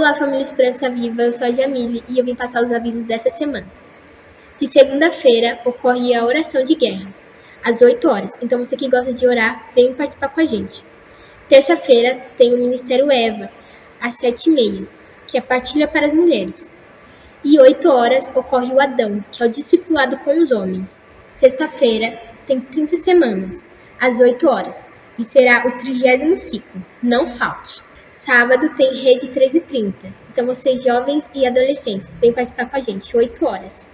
Olá, família Esperança Viva, eu sou a Jamile e eu vim passar os avisos dessa semana. De segunda-feira ocorre a oração de guerra, às 8 horas, então você que gosta de orar, vem participar com a gente. Terça-feira tem o Ministério Eva, às 7h30, que é partilha para as mulheres. E 8 horas ocorre o Adão, que é o discipulado com os homens. Sexta-feira tem 30 semanas, às 8 horas, e será o 30º ciclo, não falte. Sábado tem rede 13h30, então vocês jovens e adolescentes, vem participar com a gente, 8 horas.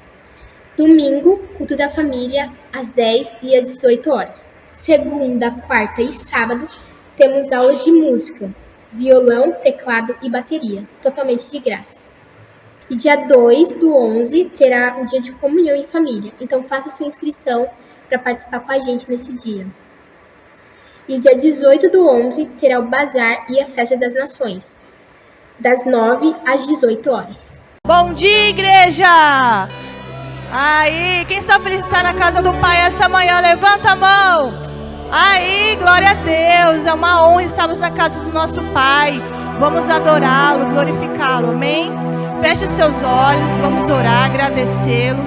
Domingo, culto da família, às 10 e às 18 horas. Segunda, quarta e sábado, temos aulas de música, violão, teclado e bateria, totalmente de graça. E dia 2/11 terá o dia de comunhão em família, então faça sua inscrição para participar com a gente nesse dia. E dia 18/11 terá o Bazar e a Festa das Nações, das 9 às 18 horas. Bom dia, igreja! Aí, quem está feliz de estar na casa do Pai essa manhã, levanta a mão! Aí, glória a Deus, é uma honra estarmos na casa do nosso Pai. Vamos adorá-lo, glorificá-lo, amém? Feche os seus olhos, vamos orar, agradecê-lo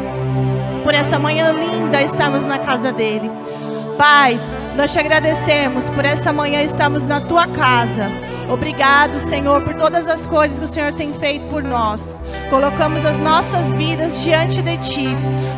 por essa manhã linda estarmos na casa dele. Pai, nós te agradecemos por essa manhã estarmos na tua casa. Obrigado, Senhor, por todas as coisas que o Senhor tem feito por nós. Colocamos as nossas vidas diante de Ti,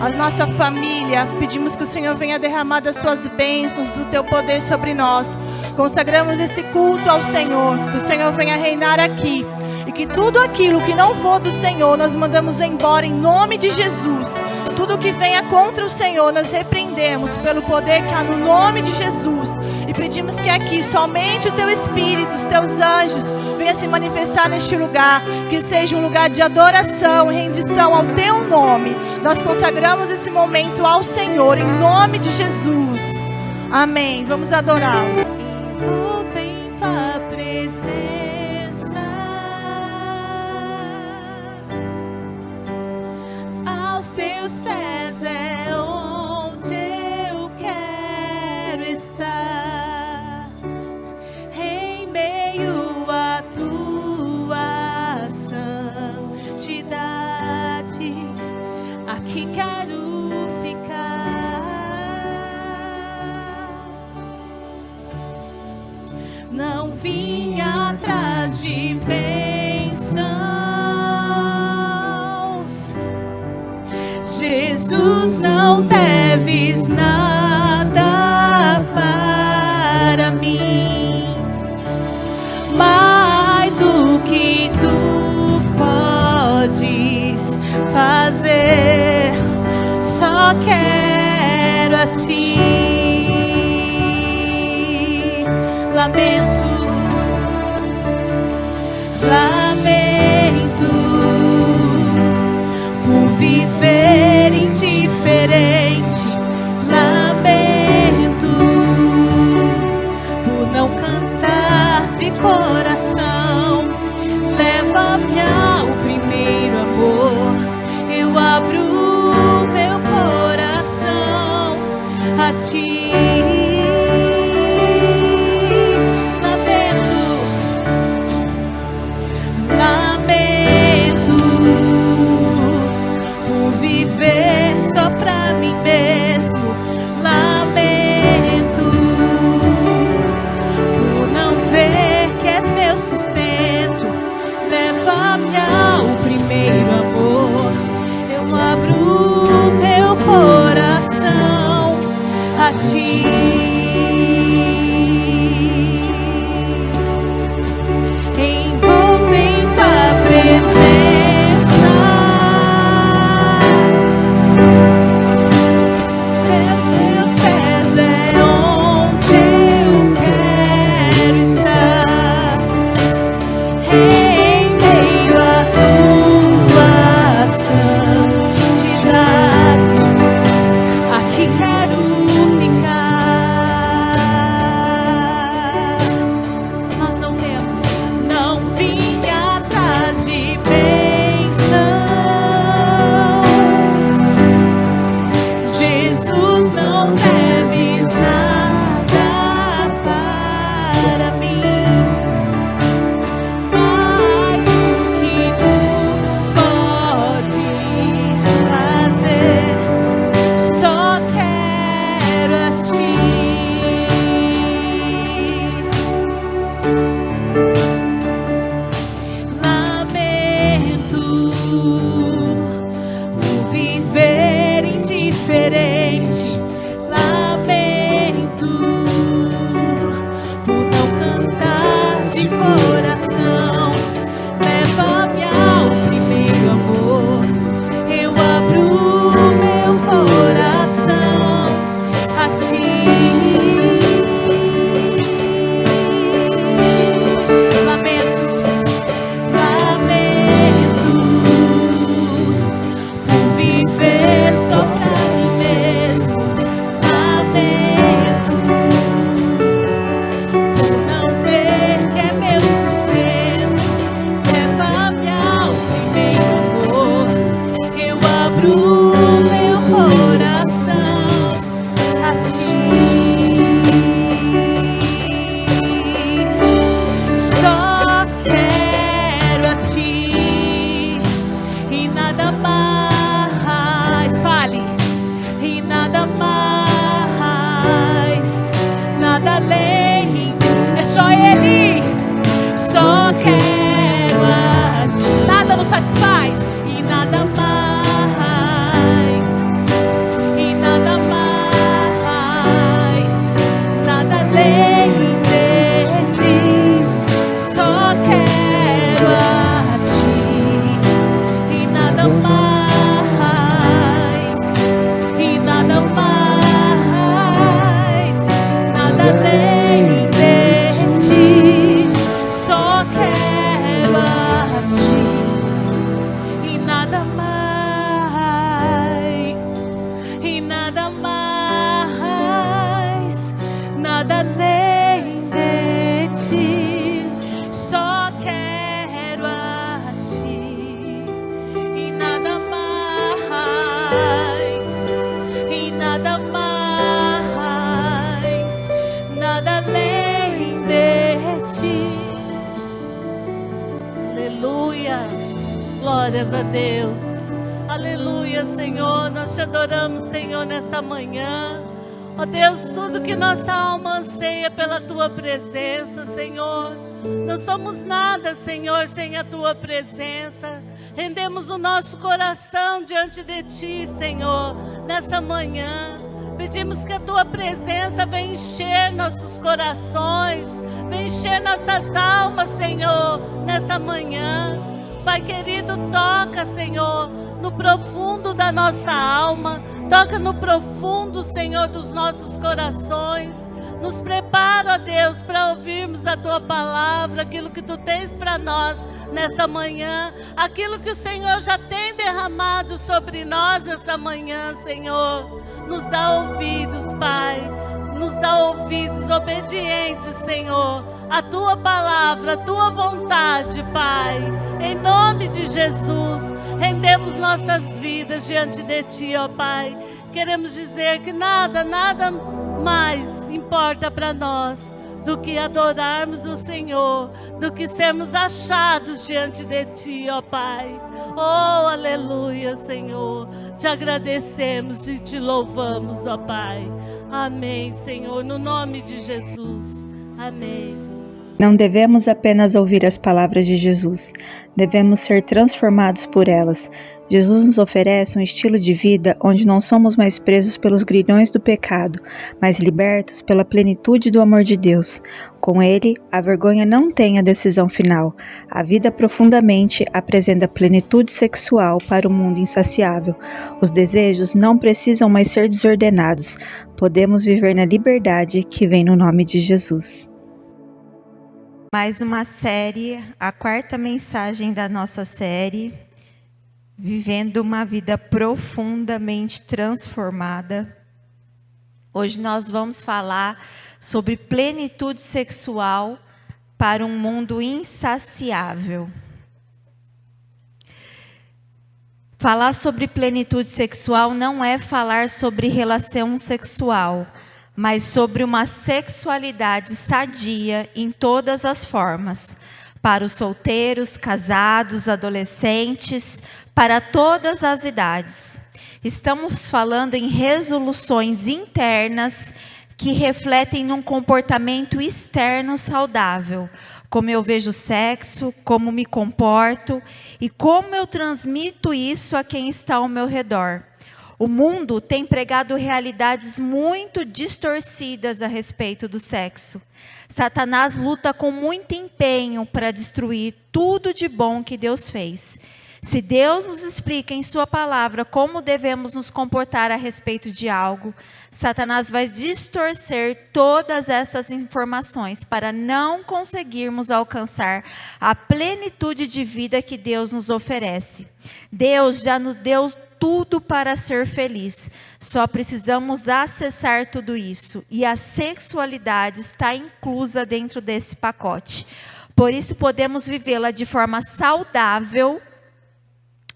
a nossa família. Pedimos que o Senhor venha derramar das Suas bênçãos, do Teu poder sobre nós. Consagramos esse culto ao Senhor, que o Senhor venha reinar aqui. E que tudo aquilo que não for do Senhor, nós mandamos embora em nome de Jesus. Tudo que venha contra o Senhor, nós repreendemos pelo poder que há no nome de Jesus. E pedimos que aqui somente o Teu Espírito, os Teus anjos, venha se manifestar neste lugar. Que seja um lugar de adoração e rendição ao Teu nome. Nós consagramos esse momento ao Senhor, em nome de Jesus. Amém. Vamos adorá-lo. Teus pés é onde eu quero estar, em meio à tua santidade, aqui quero ficar. Não vim atrás de bênçãos, Jesus, não deves nada para mim, mais do que tu podes fazer, só quero a Ti. Lamento por viver indiferente, lamento por não cantar de coração. Leva-me ao primeiro amor, eu abro meu coração a Ti. Lamento por viver indiferente. Lamento por não cantar de coração. Leva-me ao primeiro amor. Eu abro meu coração a ti. Glórias a Deus. Aleluia, Senhor. Nós te adoramos, Senhor, nessa manhã. Ó Deus, tudo que nossa alma anseia pela Tua presença, Senhor. Não somos nada, Senhor, sem a Tua presença. Rendemos o nosso coração diante de Ti, Senhor, nessa manhã. Pedimos que a Tua presença venha encher nossos corações, venha encher nossas almas, Senhor, nessa manhã. Pai querido, toca, Senhor, no profundo da nossa alma, toca no profundo, Senhor, dos nossos corações. Nos prepara, ó Deus, para ouvirmos a Tua palavra, aquilo que Tu tens para nós nesta manhã, aquilo que o Senhor já tem derramado sobre nós nessa manhã, Senhor. Nos dá ouvidos, Pai, nos dá ouvidos obedientes, Senhor, a Tua palavra, a Tua vontade, Pai. Em nome de Jesus, rendemos nossas vidas diante de Ti, ó Pai. Queremos dizer que nada mais importa para nós do que adorarmos o Senhor, do que sermos achados diante de Ti, ó Pai. Oh, aleluia, Senhor. Te agradecemos e Te louvamos, ó Pai. Amém, Senhor, no nome de Jesus. Amém. Não devemos apenas ouvir as palavras de Jesus, devemos ser transformados por elas. Jesus nos oferece um estilo de vida onde não somos mais presos pelos grilhões do pecado, mas libertos pela plenitude do amor de Deus. Com Ele, a vergonha não tem a decisão final. A vida profundamente apresenta plenitude sexual para o mundo insaciável. Os desejos não precisam mais ser desordenados. Podemos viver na liberdade que vem no nome de Jesus. Mais uma série, a quarta mensagem da nossa série, Vivendo uma Vida Profundamente Transformada. Hoje nós vamos falar sobre plenitude sexual para um mundo insaciável. Falar sobre plenitude sexual não é falar sobre relação sexual, mas sobre uma sexualidade sadia em todas as formas, para os solteiros, casados, adolescentes, para todas as idades. Estamos falando em resoluções internas que refletem num comportamento externo saudável, como eu vejo o sexo, como me comporto e como eu transmito isso a quem está ao meu redor. O mundo tem pregado realidades muito distorcidas a respeito do sexo. Satanás luta com muito empenho para destruir tudo de bom que Deus fez. Se Deus nos explica em sua palavra como devemos nos comportar a respeito de algo, Satanás vai distorcer todas essas informações para não conseguirmos alcançar a plenitude de vida que Deus nos oferece. Deus já nos deu tudo para ser feliz. Só precisamos acessar tudo isso. E a sexualidade está inclusa dentro desse pacote. Por isso podemos vivê-la de forma saudável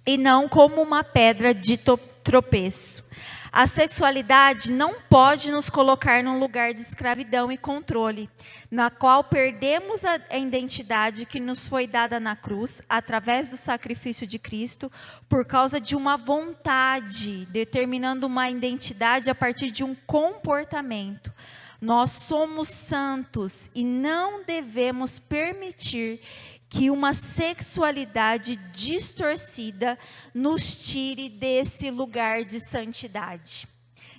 e não como uma pedra de tropeço. A sexualidade não pode nos colocar num lugar de escravidão e controle, na qual perdemos a identidade que nos foi dada na cruz, através do sacrifício de Cristo, por causa de uma vontade, determinando uma identidade a partir de um comportamento. Nós somos santos e não devemos permitir que uma sexualidade distorcida nos tire desse lugar de santidade.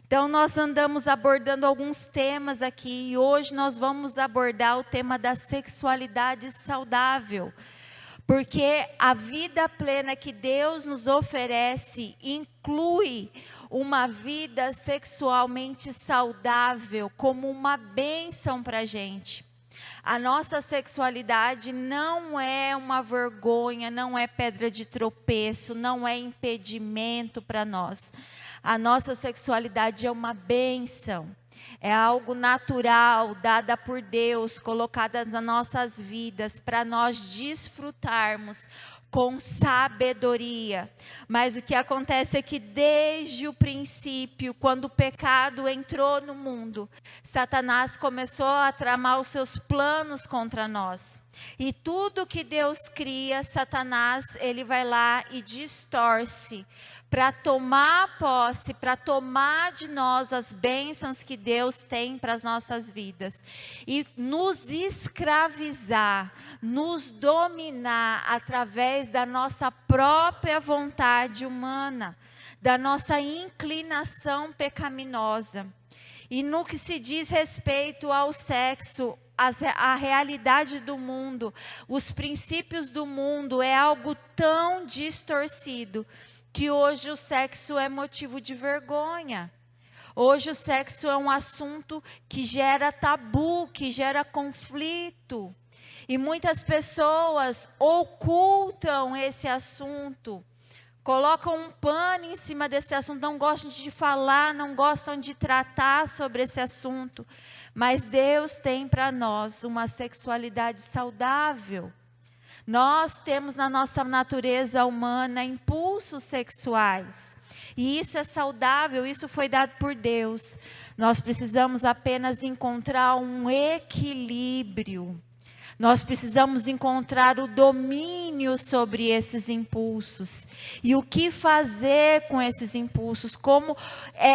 Então, nós andamos abordando alguns temas aqui, e hoje nós vamos abordar o tema da sexualidade saudável. Porque a vida plena que Deus nos oferece inclui uma vida sexualmente saudável como uma bênção para a gente. A nossa sexualidade não é uma vergonha, não é pedra de tropeço, não é impedimento para nós. A nossa sexualidade é uma bênção, é algo natural, dada por Deus, colocada nas nossas vidas, para nós desfrutarmos com sabedoria. Mas o que acontece é que desde o princípio, quando o pecado entrou no mundo, Satanás começou a tramar os seus planos contra nós. E tudo que Deus cria, Satanás, ele vai lá e distorce, para tomar posse, para tomar de nós as bênçãos que Deus tem para as nossas vidas. E nos escravizar, nos dominar através da nossa própria vontade humana, da nossa inclinação pecaminosa. E no que se diz respeito ao sexo, a realidade do mundo, os princípios do mundo é algo tão distorcido, que hoje o sexo é motivo de vergonha. Hoje o sexo é um assunto que gera tabu, que gera conflito. E muitas pessoas ocultam esse assunto, colocam um pano em cima desse assunto, não gostam de falar, não gostam de tratar sobre esse assunto. Mas Deus tem para nós uma sexualidade saudável. Nós temos na nossa natureza humana impulsos sexuais. E isso é saudável, isso foi dado por Deus. Nós precisamos apenas encontrar um equilíbrio. Nós precisamos encontrar o domínio sobre esses impulsos. E o que fazer com esses impulsos? Como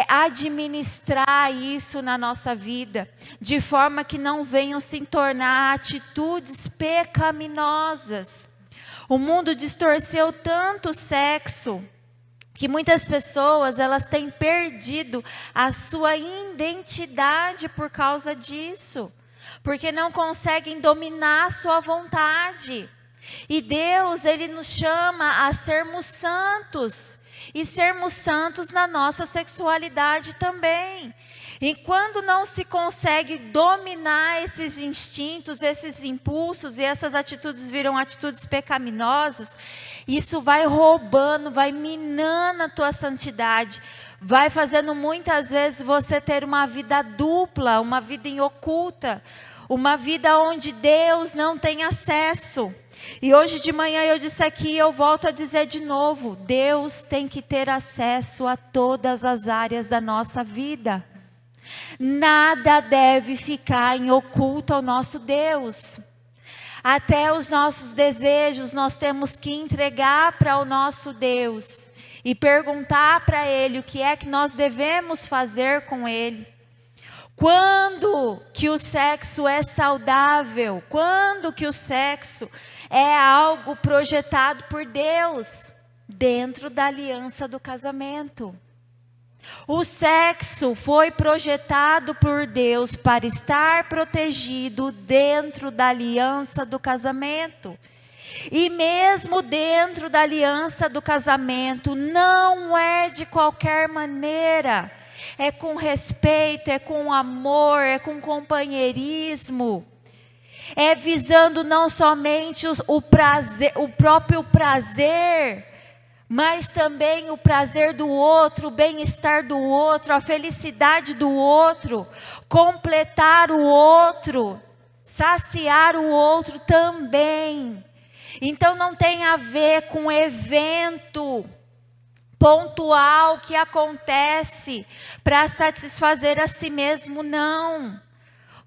administrar isso na nossa vida, de forma que não venham se tornar atitudes pecaminosas. O mundo distorceu tanto o sexo, que muitas pessoas elas têm perdido a sua identidade por causa disso. Porque não conseguem dominar a sua vontade. E Deus, Ele nos chama a sermos santos. E sermos santos na nossa sexualidade também. E quando não se consegue dominar esses instintos, esses impulsos, e essas atitudes viram atitudes pecaminosas, isso vai roubando, vai minando a tua santidade. Vai fazendo muitas vezes você ter uma vida dupla, uma vida em oculta. Uma vida onde Deus não tem acesso. E hoje de manhã eu disse aqui, eu volto a dizer de novo, Deus tem que ter acesso a todas as áreas da nossa vida. Nada deve ficar em oculto ao nosso Deus. Até os nossos desejos nós temos que entregar para o nosso Deus. E perguntar para Ele o que é que nós devemos fazer com Ele. Quando que o sexo é saudável? Quando que o sexo é algo projetado por Deus? Dentro da aliança do casamento. O sexo foi projetado por Deus para estar protegido dentro da aliança do casamento. E mesmo dentro da aliança do casamento, não é de qualquer maneira. É com respeito, é com amor, é com companheirismo. É visando não somente o prazer, o próprio prazer, mas também o prazer do outro, o bem-estar do outro, a felicidade do outro, completar o outro, saciar o outro também. Então não tem a ver com evento pontual que acontece para satisfazer a si mesmo, não.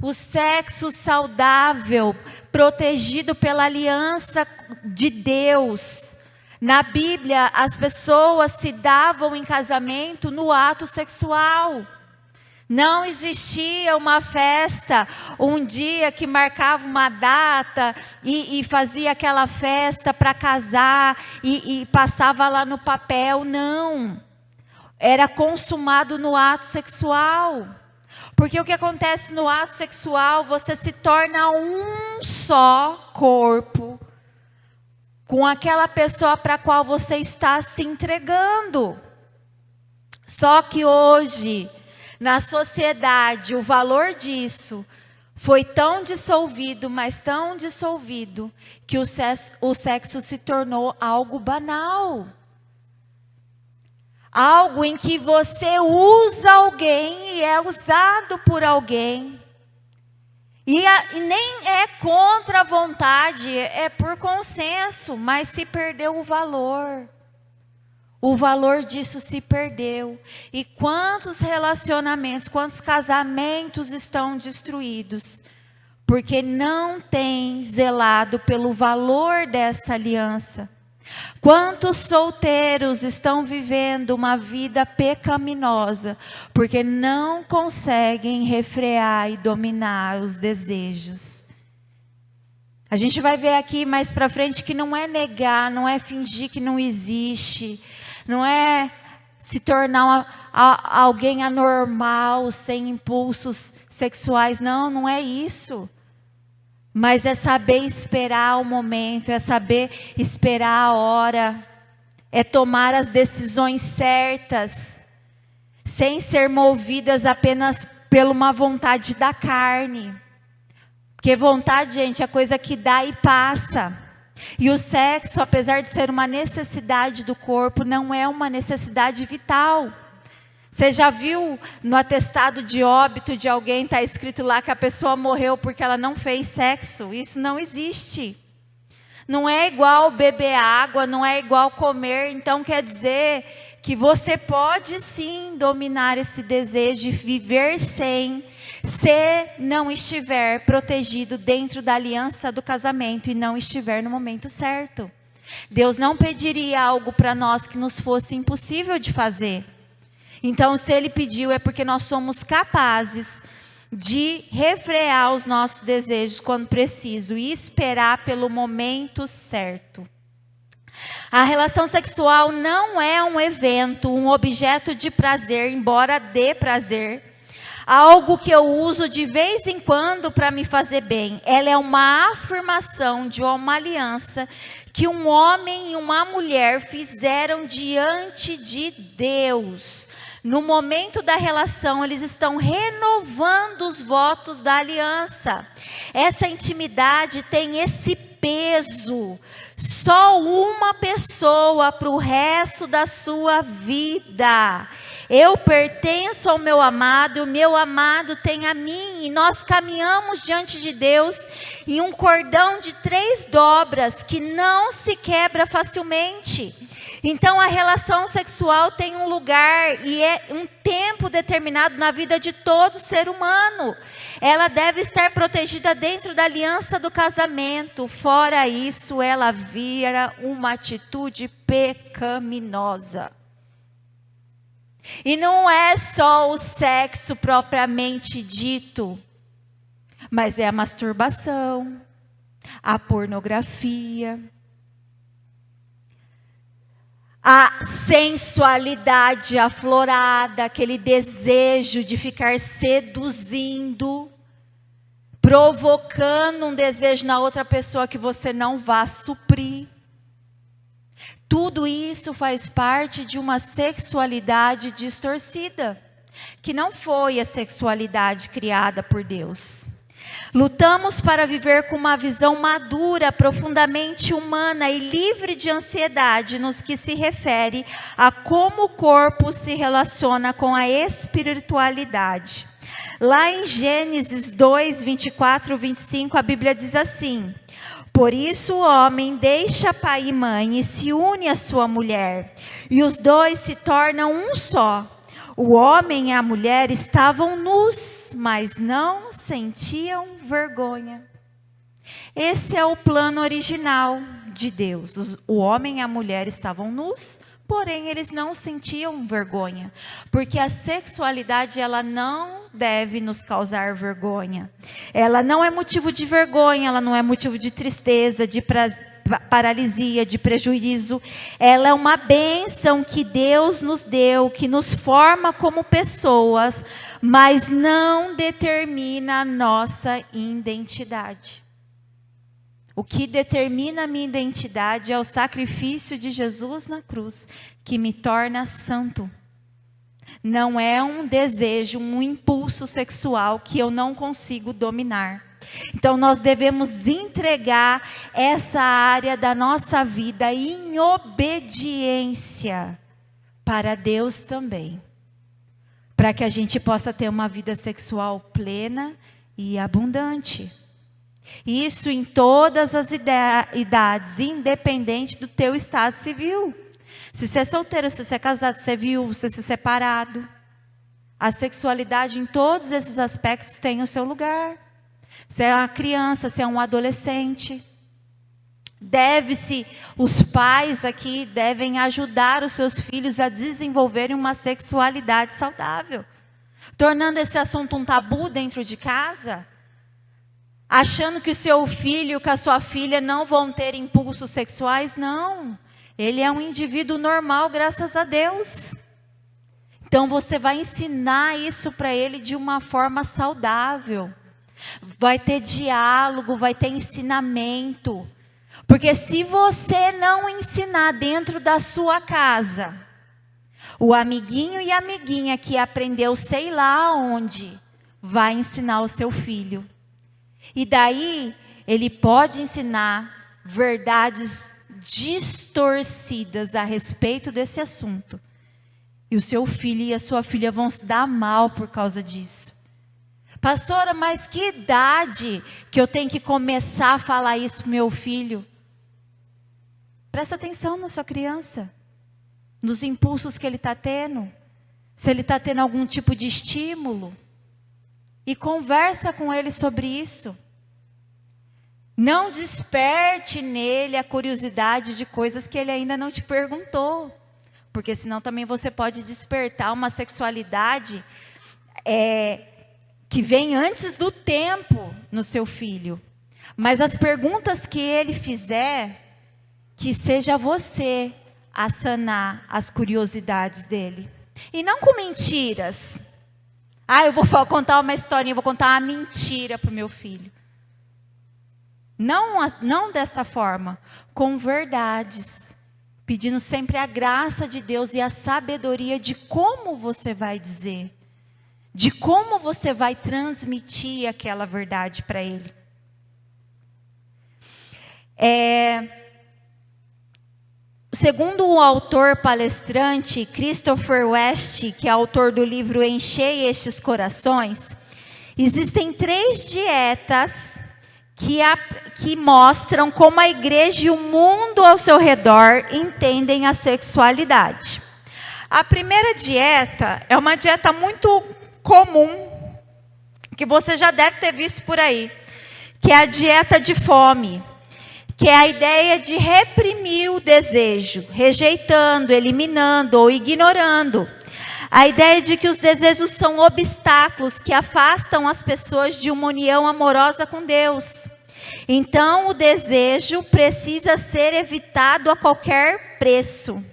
O sexo saudável, protegido pela aliança de Deus. Na Bíblia, as pessoas se davam em casamento no ato sexual. Não existia uma festa, um dia que marcava uma data e fazia aquela festa para casar e passava lá no papel. Não. Era consumado no ato sexual. Porque o que acontece no ato sexual, você se torna um só corpo com aquela pessoa para a qual você está se entregando. Só que hoje, na sociedade, o valor disso foi tão dissolvido, mas tão dissolvido, que o sexo se tornou algo banal. Algo em que você usa alguém e é usado por alguém. E nem é contra a vontade, é por consenso, mas se perdeu o valor. O valor disso se perdeu. E quantos relacionamentos, quantos casamentos estão destruídos? Porque não tem zelado pelo valor dessa aliança. Quantos solteiros estão vivendo uma vida pecaminosa? Porque não conseguem refrear e dominar os desejos. A gente vai ver aqui mais para frente que não é negar, não é fingir que não existe. Não é se tornar alguém anormal, sem impulsos sexuais. Não, não é isso. Mas é saber esperar o momento, é saber esperar a hora. É tomar as decisões certas, sem ser movidas apenas por uma vontade da carne. Porque vontade, gente, é coisa que dá e passa. E o sexo, apesar de ser uma necessidade do corpo, não é uma necessidade vital. Você já viu no atestado de óbito de alguém, está escrito lá que a pessoa morreu porque ela não fez sexo? Isso não existe. Não é igual beber água, não é igual comer. Então quer dizer que você pode sim dominar esse desejo e viver sem, se não estiver protegido dentro da aliança do casamento e não estiver no momento certo. Deus não pediria algo para nós que nos fosse impossível de fazer. Então, se Ele pediu, é porque nós somos capazes de refrear os nossos desejos quando preciso e esperar pelo momento certo. A relação sexual não é um evento, um objeto de prazer, embora dê prazer. Algo que eu uso de vez em quando para me fazer bem. Ela é uma afirmação de uma aliança que um homem e uma mulher fizeram diante de Deus. No momento da relação, eles estão renovando os votos da aliança. Essa intimidade tem esse peso. Só uma pessoa para o resto da sua vida. Eu pertenço ao meu amado, e o meu amado tem a mim. E nós caminhamos diante de Deus em um cordão de 3 dobras que não se quebra facilmente. Então a relação sexual tem um lugar e é um tempo determinado na vida de todo ser humano. Ela deve estar protegida dentro da aliança do casamento. Fora isso, ela vira uma atitude pecaminosa. E não é só o sexo propriamente dito, mas é a masturbação, a pornografia, a sensualidade aflorada, aquele desejo de ficar seduzindo, provocando um desejo na outra pessoa que você não vá suprir. Tudo isso faz parte de uma sexualidade distorcida, que não foi a sexualidade criada por Deus. Lutamos para viver com uma visão madura, profundamente humana e livre de ansiedade no que se refere a como o corpo se relaciona com a espiritualidade. Lá em Gênesis 2, 24 e 25, a Bíblia diz assim: por isso o homem deixa pai e mãe e se une à sua mulher, e os dois se tornam um só. O homem e a mulher estavam nus, mas não sentiam vergonha. Esse é o plano original de Deus. O homem e a mulher estavam nus, porém eles não sentiam vergonha, porque a sexualidade ela não deve nos causar vergonha. Ela não é motivo de vergonha, ela não é motivo de tristeza, de paralisia, de prejuízo. Ela é uma bênção que Deus nos deu, que nos forma como pessoas, mas não determina a nossa identidade. O que determina a minha identidade é o sacrifício de Jesus na cruz, que me torna santo. Não é um desejo, um impulso sexual que eu não consigo dominar. Então nós devemos entregar essa área da nossa vida em obediência para Deus também, para que a gente possa ter uma vida sexual plena e abundante. Isso em todas as idades, independente do teu estado civil. Se você é solteiro, se você é casado, se você é viúvo, se você é separado. A sexualidade em todos esses aspectos tem o seu lugar. Se é uma criança, se é um adolescente. Os pais aqui devem ajudar os seus filhos a desenvolverem uma sexualidade saudável. Tornando esse assunto um tabu dentro de casa. Achando que o seu filho, que a sua filha não vão ter impulsos sexuais, não. Ele é um indivíduo normal, graças a Deus. Então você vai ensinar isso para ele de uma forma saudável. Vai ter diálogo, vai ter ensinamento. Porque se você não ensinar dentro da sua casa, o amiguinho e a amiguinha que aprendeu sei lá onde, vai ensinar o seu filho. E daí, ele pode ensinar verdades distorcidas a respeito desse assunto. E o seu filho e a sua filha vão se dar mal por causa disso. Pastora, mas que idade que eu tenho que começar a falar isso pro meu filho? Presta atenção na sua criança. Nos impulsos que ele está tendo. Se ele está tendo algum tipo de estímulo. E conversa com ele sobre isso. Não desperte nele a curiosidade de coisas que ele ainda não te perguntou. Porque senão também você pode despertar uma sexualidade que vem antes do tempo no seu filho. Mas as perguntas que ele fizer, que seja você a sanar as curiosidades dele. E não com mentiras. Eu vou contar uma historinha, vou contar uma mentira para o meu filho. Não dessa forma, com verdades. Pedindo sempre a graça de Deus e a sabedoria de como você vai dizer. De como você vai transmitir aquela verdade para ele. Segundo o autor palestrante Christopher West, que é autor do livro Enchei Estes Corações, existem 3 dietas que mostram como a igreja e o mundo ao seu redor entendem a sexualidade. A primeira dieta é uma dieta muito comum, que você já deve ter visto por aí, que é a dieta de fome. Que é a ideia de reprimir o desejo, rejeitando, eliminando ou ignorando. A ideia de que os desejos são obstáculos que afastam as pessoas de uma união amorosa com Deus. Então, o desejo precisa ser evitado a qualquer preço.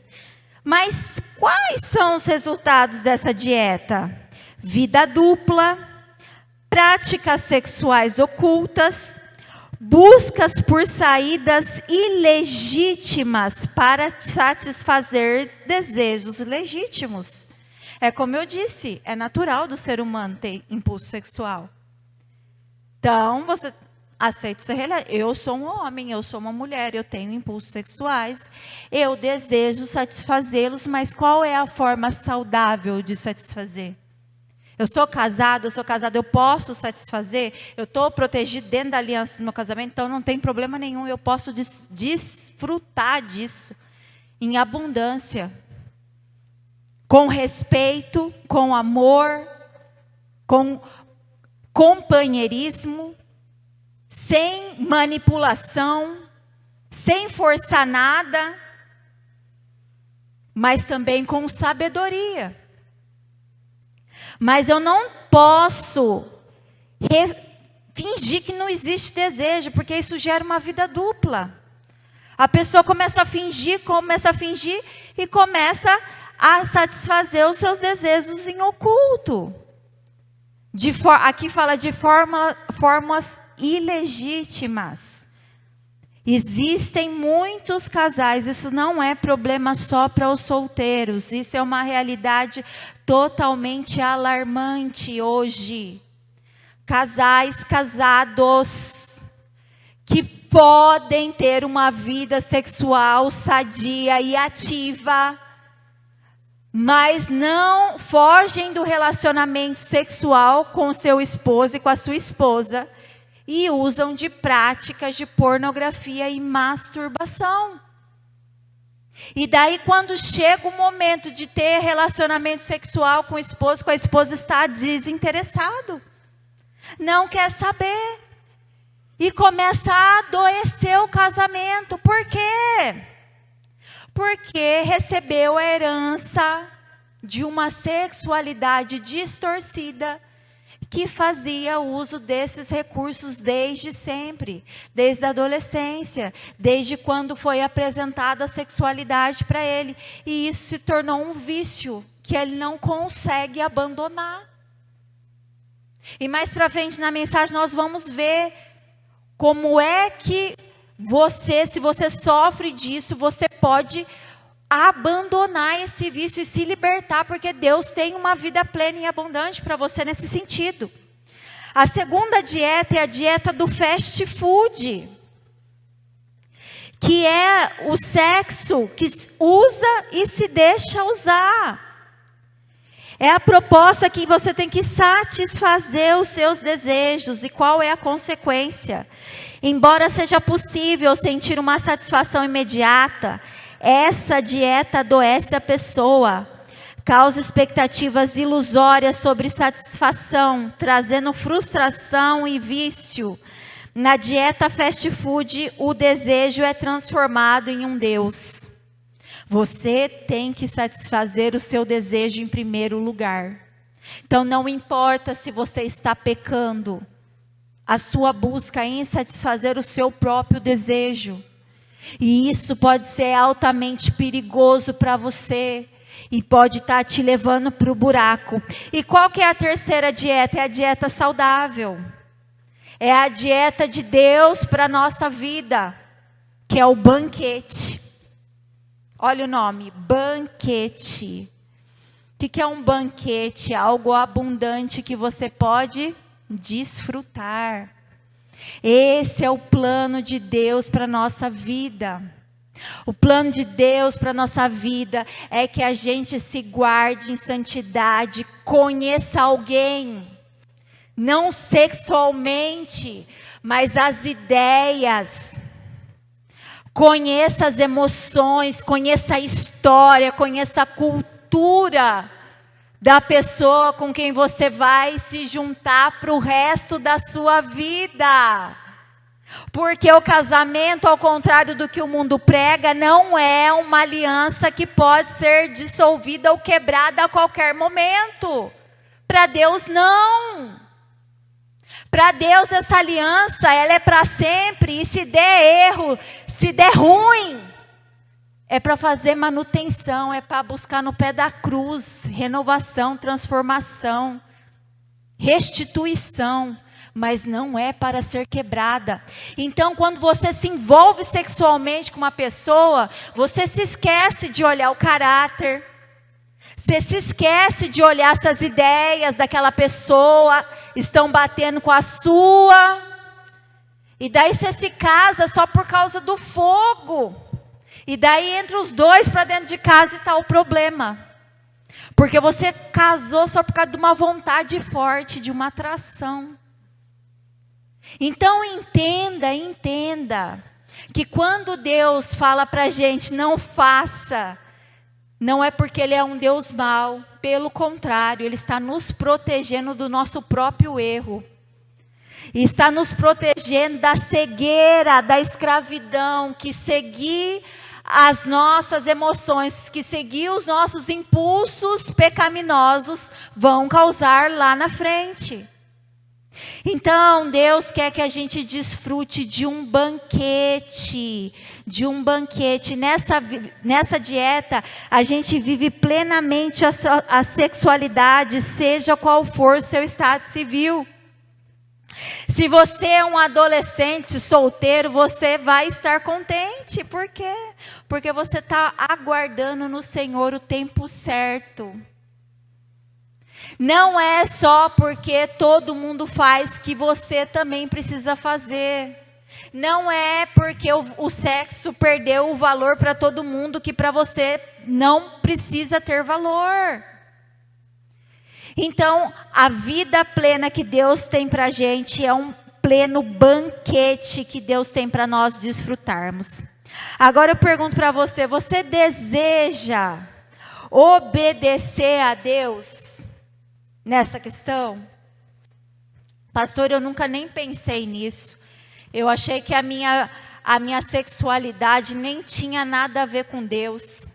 Mas quais são os resultados dessa dieta? Vida dupla, práticas sexuais ocultas, buscas por saídas ilegítimas para satisfazer desejos legítimos. É como eu disse, é natural do ser humano ter impulso sexual. Então, você aceita ser realidade. Eu sou um homem, eu sou uma mulher, eu tenho impulsos sexuais, eu desejo satisfazê-los, mas qual é a forma saudável de satisfazer? Eu sou casado, eu posso satisfazer, eu estou protegido dentro da aliança do meu casamento, então não tem problema nenhum, eu posso desfrutar disso em abundância, com respeito, com amor, com companheirismo, sem manipulação, sem forçar nada, mas também com sabedoria. Mas eu não posso fingir que não existe desejo, porque isso gera uma vida dupla. A pessoa começa a fingir e começa a satisfazer os seus desejos em oculto. Aqui fala de formas ilegítimas. Existem muitos casais, isso não é problema só para os solteiros, isso é uma realidade totalmente alarmante hoje. Casais casados que podem ter uma vida sexual sadia e ativa, mas não fogem do relacionamento sexual com o seu esposo e com a sua esposa, e usam de práticas de pornografia e masturbação. E daí, quando chega o momento de ter relacionamento sexual com o esposo, com a esposa está desinteressado, não quer saber, e começa a adoecer o casamento. Por quê? Porque recebeu a herança de uma sexualidade distorcida, que fazia uso desses recursos desde sempre, desde a adolescência, desde quando foi apresentada a sexualidade para ele. E isso se tornou um vício que ele não consegue abandonar. E mais para frente na mensagem nós vamos ver como é que se você sofre disso, você pode abandonar esse vício e se libertar, porque Deus tem uma vida plena e abundante para você nesse sentido. A segunda dieta é a dieta do fast food, que é o sexo que usa e se deixa usar. É a proposta que você tem que satisfazer os seus desejos. E qual é a consequência? Embora seja possível sentir uma satisfação imediata, essa dieta adoece a pessoa, causa expectativas ilusórias sobre satisfação, trazendo frustração e vício. Na dieta fast food, o desejo é transformado em um Deus. Você tem que satisfazer o seu desejo em primeiro lugar. Então não importa se você está pecando, a sua busca em satisfazer o seu próprio desejo. E isso pode ser altamente perigoso para você. E pode estar te levando para o buraco. E qual que é a terceira dieta? É a dieta saudável. É a dieta de Deus para a nossa vida. Que é o banquete. Olha o nome, banquete. O que é um banquete? Algo abundante que você pode desfrutar. Esse é o plano de Deus para a nossa vida. O plano de Deus para a nossa vida é que a gente se guarde em santidade, conheça alguém, não sexualmente, mas as ideias. Conheça as emoções, conheça a história, conheça a cultura da pessoa com quem você vai se juntar para o resto da sua vida. Porque o casamento, ao contrário do que o mundo prega, não é uma aliança que pode ser dissolvida ou quebrada a qualquer momento. Para Deus, não. Para Deus, essa aliança, ela é para sempre. E se der erro, se der ruim, é para fazer manutenção, é para buscar no pé da cruz, renovação, transformação, restituição. Mas não é para ser quebrada. Então, quando você se envolve sexualmente com uma pessoa, você se esquece de olhar o caráter, você se esquece de olhar se as ideias daquela pessoa estão batendo com a sua, e daí você se casa só por causa do fogo, e daí entra os dois para dentro de casa e está o problema, porque você casou só por causa de uma vontade forte, de uma atração. Então entenda, que quando Deus fala para a gente não faça, não é porque Ele é um Deus mau, pelo contrário, Ele está nos protegendo do nosso próprio erro, e está nos protegendo da cegueira, da escravidão, que seguir as nossas emoções, que seguir os nossos impulsos pecaminosos, vão causar lá na frente. Então, Deus quer que a gente desfrute de um banquete, Nessa dieta, a gente vive plenamente a sexualidade, seja qual for o seu estado civil. Se você é um adolescente solteiro, você vai estar contente. Por quê? Porque você está aguardando no Senhor o tempo certo. Não é só porque todo mundo faz que você também precisa fazer. Não é porque o sexo perdeu o valor para todo mundo que para você não precisa ter valor. Então, a vida plena que Deus tem para a gente é um pleno banquete que Deus tem para nós desfrutarmos. Agora eu pergunto para você, você deseja obedecer a Deus nessa questão? Pastor, eu nunca nem pensei nisso. Eu achei que a minha sexualidade nem tinha nada a ver com Deus.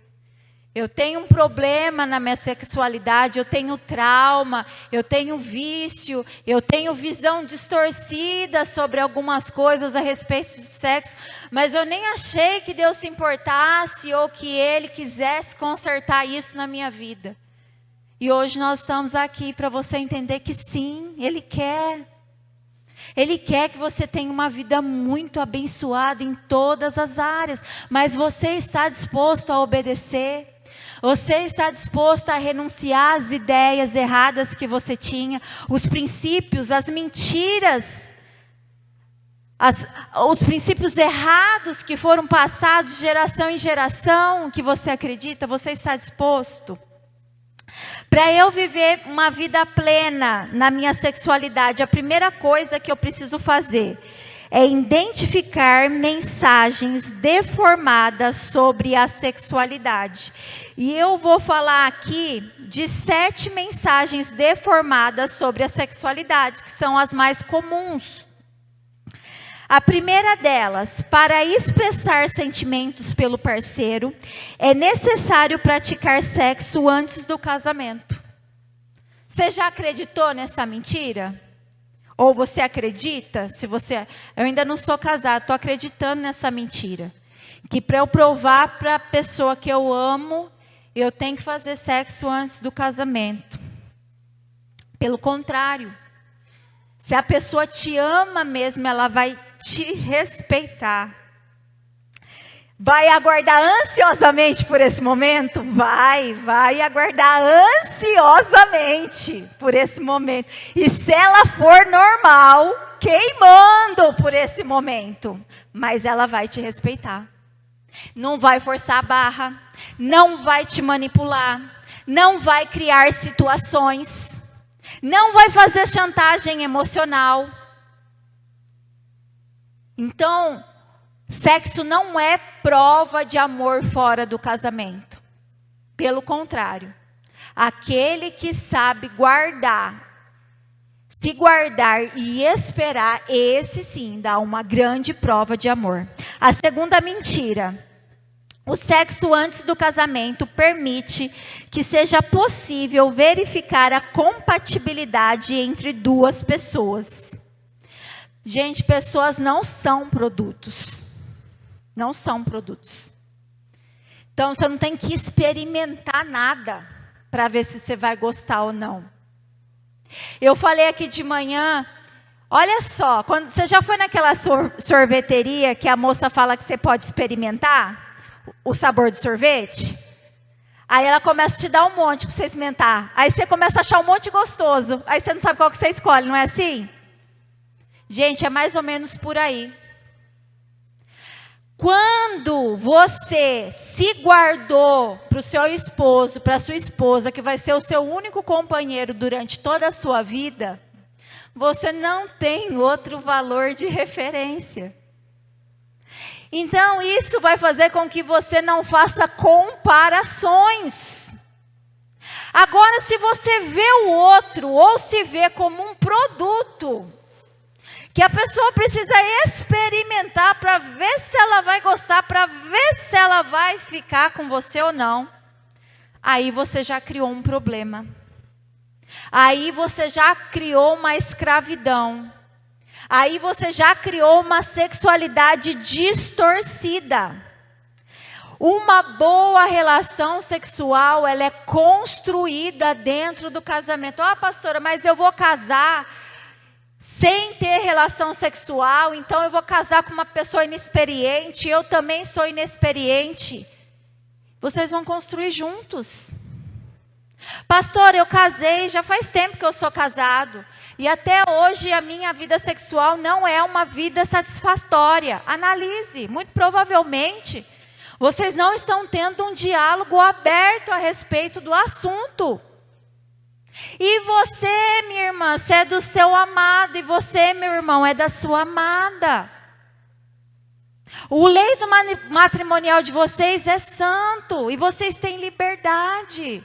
Eu tenho um problema na minha sexualidade, eu tenho trauma, eu tenho vício, eu tenho visão distorcida sobre algumas coisas a respeito de sexo, mas eu nem achei que Deus se importasse ou que Ele quisesse consertar isso na minha vida. E hoje nós estamos aqui para você entender que sim, Ele quer. Ele quer que você tenha uma vida muito abençoada em todas as áreas, mas você está disposto a obedecer? Você está disposto a renunciar às ideias erradas que você tinha, os princípios, as mentiras, os princípios errados que foram passados de geração em geração, que você acredita? Você está disposto? Para eu viver uma vida plena na minha sexualidade, a primeira coisa que eu preciso fazer é identificar mensagens deformadas sobre a sexualidade. E eu vou falar aqui de 7 mensagens deformadas sobre a sexualidade, que são as mais comuns. A primeira delas, para expressar sentimentos pelo parceiro, é necessário praticar sexo antes do casamento. Você já acreditou nessa mentira? Ou você acredita? Eu ainda não sou casado, estou acreditando nessa mentira. Que para eu provar para a pessoa que eu amo, eu tenho que fazer sexo antes do casamento. Pelo contrário, se a pessoa te ama mesmo, ela vai te respeitar. Vai aguardar ansiosamente por esse momento? Vai aguardar ansiosamente por esse momento. E se ela for normal, queimando por esse momento, mas ela vai te respeitar. Não vai forçar a barra, não vai te manipular, não vai criar situações, não vai fazer chantagem emocional. Então, sexo não é prova de amor fora do casamento. Pelo contrário, aquele que sabe guardar se guardar e esperar, esse sim dá uma grande prova de amor. A segunda mentira: o sexo antes do casamento permite que seja possível verificar a compatibilidade entre duas pessoas. Gente, pessoas não são produtos. Não são produtos. Então, você não tem que experimentar nada para ver se você vai gostar ou não. Eu falei aqui de manhã, olha só, quando você já foi naquela sorveteria que a moça fala que você pode experimentar o sabor do sorvete? Aí ela começa a te dar um monte para você experimentar. Aí você começa a achar um monte gostoso. Aí você não sabe qual que você escolhe, não é assim? Gente, é mais ou menos por aí. Quando você se guardou para o seu esposo, para a sua esposa, que vai ser o seu único companheiro durante toda a sua vida, você não tem outro valor de referência. Então, isso vai fazer com que você não faça comparações. Agora, se você vê o outro, ou se vê como um produto, que a pessoa precisa experimentar para ver se ela vai gostar, para ver se ela vai ficar com você ou não, aí você já criou um problema. Aí você já criou uma escravidão. Aí você já criou uma sexualidade distorcida. Uma boa relação sexual, ela é construída dentro do casamento. Pastora, mas eu vou casar sem ter relação sexual, então eu vou casar com uma pessoa inexperiente, eu também sou inexperiente. Vocês vão construir juntos. Pastor, eu casei, já faz tempo que eu sou casado, e até hoje a minha vida sexual não é uma vida satisfatória. Analise, muito provavelmente, vocês não estão tendo um diálogo aberto a respeito do assunto. E você, minha irmã, você é do seu amado, e você, meu irmão, é da sua amada. O leito matrimonial de vocês é santo, e vocês têm liberdade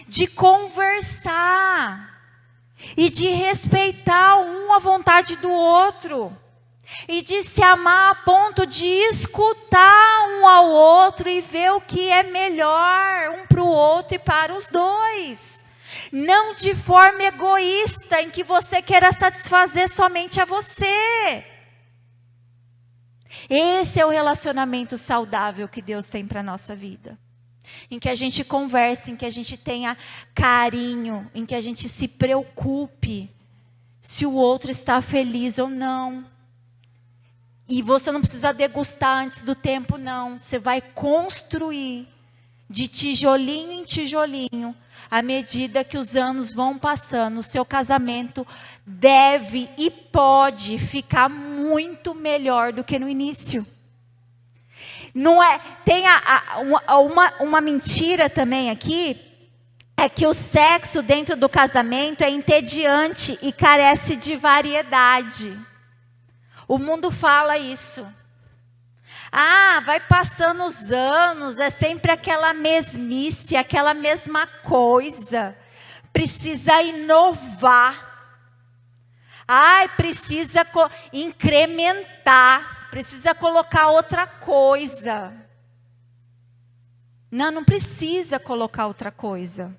de conversar, e de respeitar um a vontade do outro, e de se amar a ponto de escutar um ao outro, e ver o que é melhor um para o outro e para os dois. Não de forma egoísta, em que você queira satisfazer somente a você. Esse é o relacionamento saudável que Deus tem para a nossa vida. Em que a gente converse, em que a gente tenha carinho, em que a gente se preocupe se o outro está feliz ou não. E você não precisa degustar antes do tempo, não. Você vai construir de tijolinho em tijolinho. À medida que os anos vão passando, o seu casamento deve e pode ficar muito melhor do que no início. Não é, tem uma mentira também aqui, é que o sexo dentro do casamento é entediante e carece de variedade. O mundo fala isso. Vai passando os anos, é sempre aquela mesmice, aquela mesma coisa. Precisa inovar. Precisa incrementar. Precisa colocar outra coisa. Não precisa colocar outra coisa.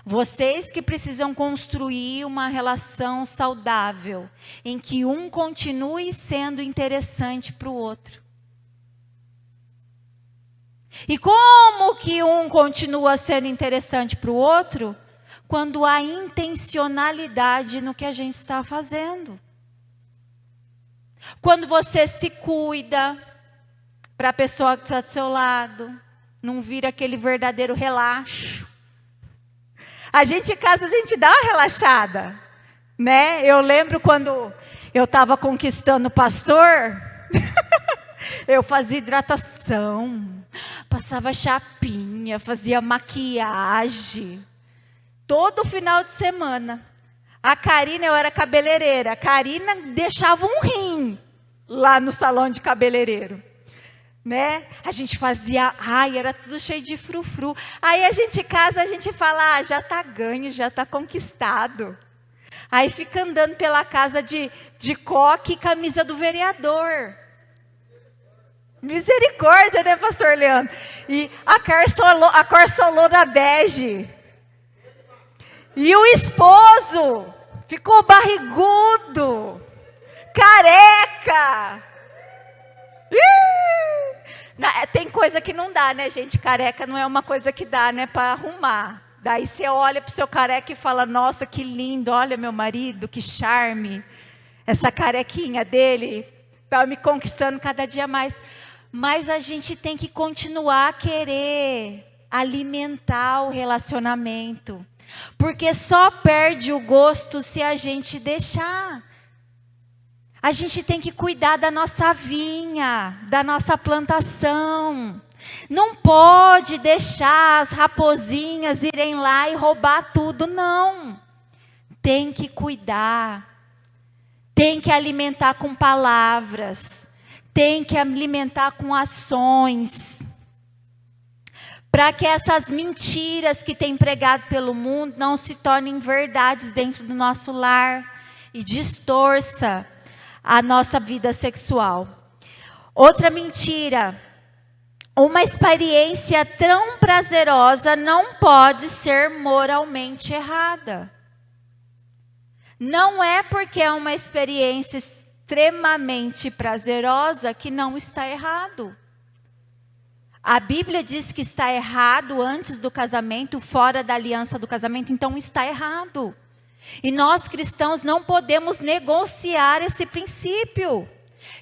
Vocês que precisam construir uma relação saudável, em que um continue sendo interessante para o outro. E como que um continua sendo interessante para o outro? Quando há intencionalidade no que a gente está fazendo. Quando você se cuida para a pessoa que está do seu lado, não vira aquele verdadeiro relaxo. A gente em casa, a gente dá uma relaxada, né? Eu lembro quando eu estava conquistando o pastor, eu fazia hidratação, passava chapinha, fazia maquiagem, todo final de semana. A Karina, eu era cabeleireira, a Karina deixava um rim lá no salão de cabeleireiro. Né? A gente fazia, era tudo cheio de frufru. Aí a gente casa, a gente fala, já está ganho, já está conquistado. Aí fica andando pela casa de coque e camisa do vereador. Misericórdia, né, pastor Leandro? E a Corsolona bege. E o esposo ficou barrigudo, careca. Tem coisa que não dá, né, gente? Careca não é uma coisa que dá, né, para arrumar. Daí você olha para o seu careca e fala, nossa, que lindo, olha meu marido, que charme. Essa carequinha dele está me conquistando cada dia mais. Mas a gente tem que continuar a querer alimentar o relacionamento. Porque só perde o gosto se a gente deixar. A gente tem que cuidar da nossa vinha, da nossa plantação. Não pode deixar as raposinhas irem lá e roubar tudo, não. Tem que cuidar. Tem que alimentar com palavras. Tem que alimentar com ações. Para que essas mentiras que tem pregado pelo mundo não se tornem verdades dentro do nosso lar e distorça a nossa vida sexual. Outra mentira: uma experiência tão prazerosa não pode ser moralmente errada. Não é porque é uma experiência extremamente prazerosa que não está errado. A Bíblia diz que está errado antes do casamento, fora da aliança do casamento, então está errado. E nós cristãos não podemos negociar esse princípio.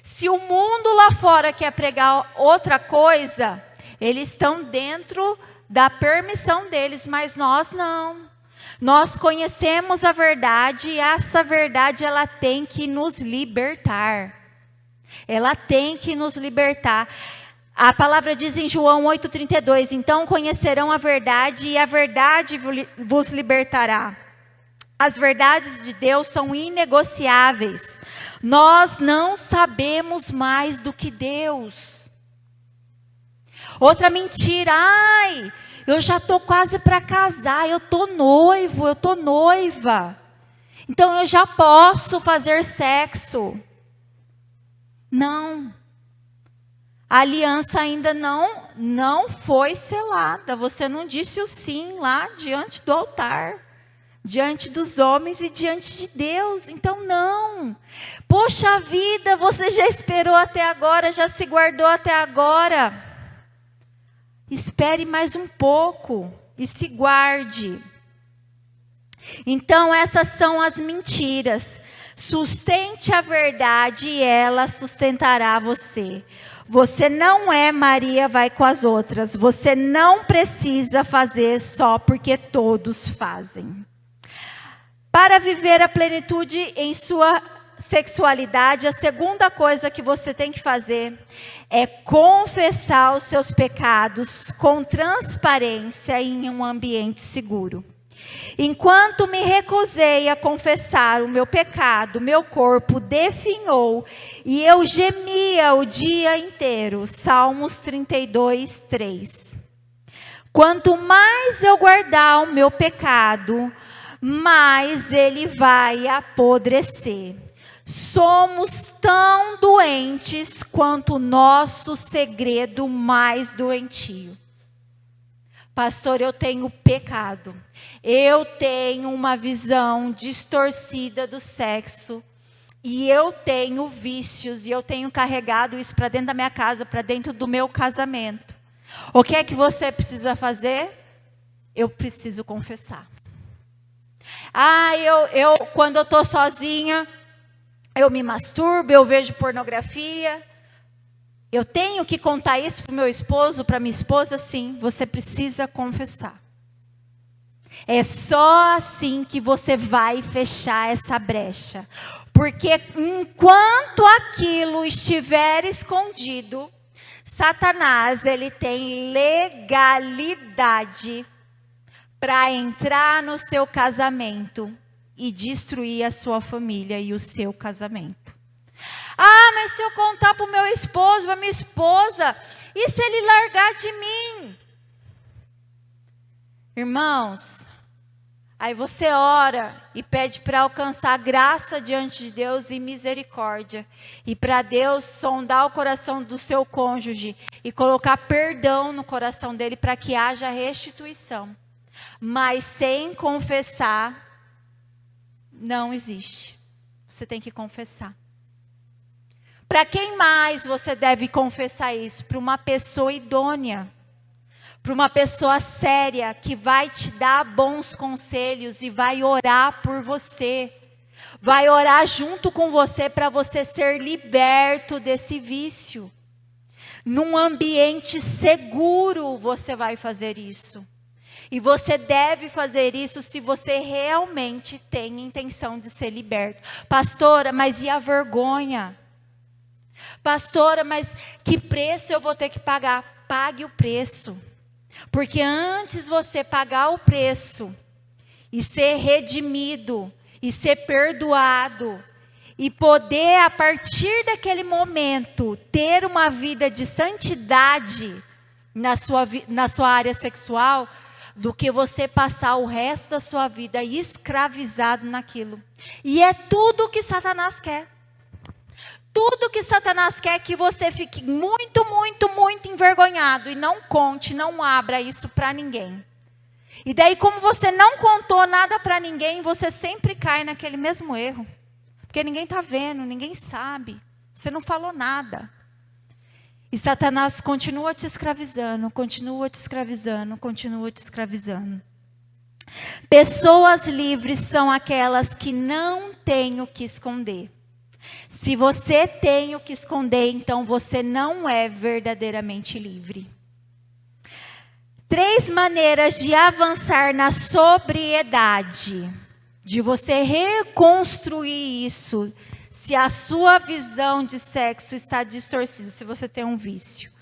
Se o mundo lá fora quer pregar outra coisa, eles estão dentro da permissão deles, mas nós não. Nós conhecemos a verdade e essa verdade ela tem que nos libertar. Ela tem que nos libertar. A palavra diz em João 8,32, então conhecerão a verdade e a verdade vos libertará. As verdades de Deus são inegociáveis. Nós não sabemos mais do que Deus. Outra mentira, eu já estou quase para casar, eu estou noivo, eu estou noiva. Então eu já posso fazer sexo. Não. A aliança ainda não foi selada. Você não disse o sim lá diante do altar. Diante dos homens e diante de Deus. Então não. Poxa vida, você já esperou até agora, já se guardou até agora. Espere mais um pouco e se guarde. Então essas são as mentiras. Sustente a verdade e ela sustentará você. Você não é Maria vai com as outras. Você não precisa fazer só porque todos fazem. Para viver a plenitude em sua sexualidade, a segunda coisa que você tem que fazer é confessar os seus pecados com transparência em um ambiente seguro. Enquanto me recusei a confessar o meu pecado, meu corpo definhou e eu gemia o dia inteiro. Salmos 32, 3. Quanto mais eu guardar o meu pecado, mais ele vai apodrecer. Somos tão doentes quanto o nosso segredo mais doentio. Pastor, eu tenho pecado. Eu tenho uma visão distorcida do sexo. E eu tenho vícios. E eu tenho carregado isso para dentro da minha casa, para dentro do meu casamento. O que é que você precisa fazer? Eu preciso confessar. Quando eu estou sozinha, eu me masturbo, eu vejo pornografia. Eu tenho que contar isso para o meu esposo, para minha esposa? Sim, você precisa confessar. É só assim que você vai fechar essa brecha. Porque enquanto aquilo estiver escondido, Satanás, ele tem legalidade para entrar no seu casamento e destruir a sua família e o seu casamento. Mas se eu contar para o meu esposo, para minha esposa, e se ele largar de mim? Irmãos, Aí você ora e pede para alcançar graça diante de Deus e misericórdia. E para Deus sondar o coração do seu cônjuge e colocar perdão no coração dele para que haja restituição. Mas sem confessar, não existe. Você tem que confessar. Para quem mais você deve confessar isso? Para uma pessoa idônea. Para uma pessoa séria que vai te dar bons conselhos e vai orar por você. Vai orar junto com você para você ser liberto desse vício. Num ambiente seguro você vai fazer isso. E você deve fazer isso se você realmente tem intenção de ser liberto. Pastora, mas e a vergonha? Pastora, mas que preço eu vou ter que pagar? Pague o preço. Porque antes você pagar o preço e ser redimido e ser perdoado e poder a partir daquele momento ter uma vida de santidade na sua área sexual, do que você passar o resto da sua vida escravizado naquilo. E é tudo o que Satanás quer. Tudo que Satanás quer é que você fique muito, muito, muito envergonhado e não conte, não abra isso para ninguém. E daí, como você não contou nada para ninguém, você sempre cai naquele mesmo erro. Porque ninguém está vendo, ninguém sabe. Você não falou nada. E Satanás continua te escravizando, continua te escravizando, continua te escravizando. Pessoas livres são aquelas que não têm o que esconder. Se você tem o que esconder, então você não é verdadeiramente livre. 3 maneiras de avançar na sobriedade, de você reconstruir isso, se a sua visão de sexo está distorcida, se você tem um vício.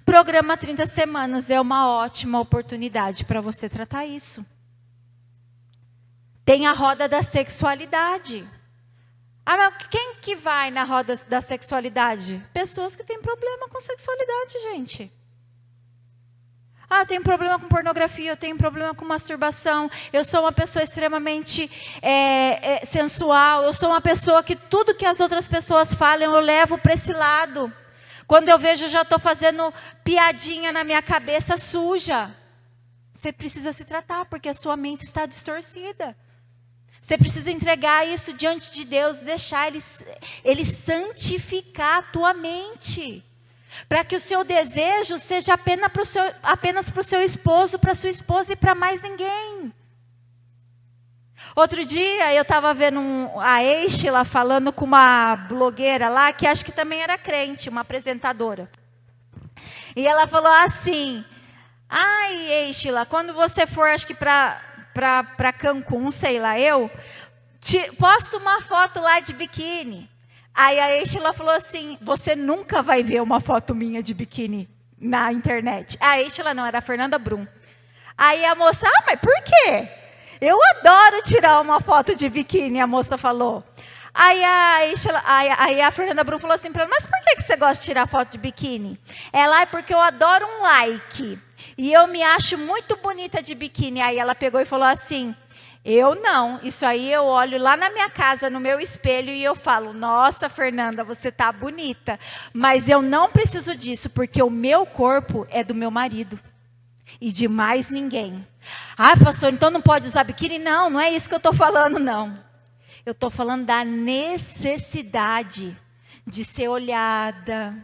O programa 30 Semanas é uma ótima oportunidade para você tratar isso. Tem a roda da sexualidade. Ah, mas quem que vai na roda da sexualidade? Pessoas que têm problema com sexualidade, gente. Ah, eu tenho problema com pornografia, eu tenho problema com masturbação, eu sou uma pessoa extremamente sensual, eu sou uma pessoa que tudo que as outras pessoas falam eu levo para esse lado. Quando eu vejo, eu já estou fazendo piadinha na minha cabeça suja. Você precisa se tratar, porque a sua mente está distorcida. Você precisa entregar isso diante de Deus, deixar Ele santificar a tua mente. Para que o seu desejo seja apenas para o seu esposo, para a sua esposa e para mais ninguém. Outro dia eu estava vendo a Eichla falando com uma blogueira lá, que acho que também era crente, uma apresentadora. E ela falou assim: ai, Eichla, quando você for, acho que para Cancún, sei lá, posta uma foto lá de biquíni. Aí a Eichla falou assim: você nunca vai ver uma foto minha de biquíni na internet. A Eichla não, era a Fernanda Brum. Aí a moça: ah, mas por quê? Eu adoro tirar uma foto de biquíni, a moça falou. Aí a Fernanda Brum falou assim para ela: mas por que você gosta de tirar foto de biquíni? Ela: é porque eu adoro um like. E eu me acho muito bonita de biquíni. Aí ela pegou e falou assim: eu não, isso aí eu olho lá na minha casa, no meu espelho, e eu falo: nossa, Fernanda, você tá bonita. Mas eu não preciso disso, porque o meu corpo é do meu marido. E de mais ninguém. Ah, pastor, então não pode usar biquíni? Não, não é isso que eu estou falando, não. Eu estou falando da necessidade de ser olhada,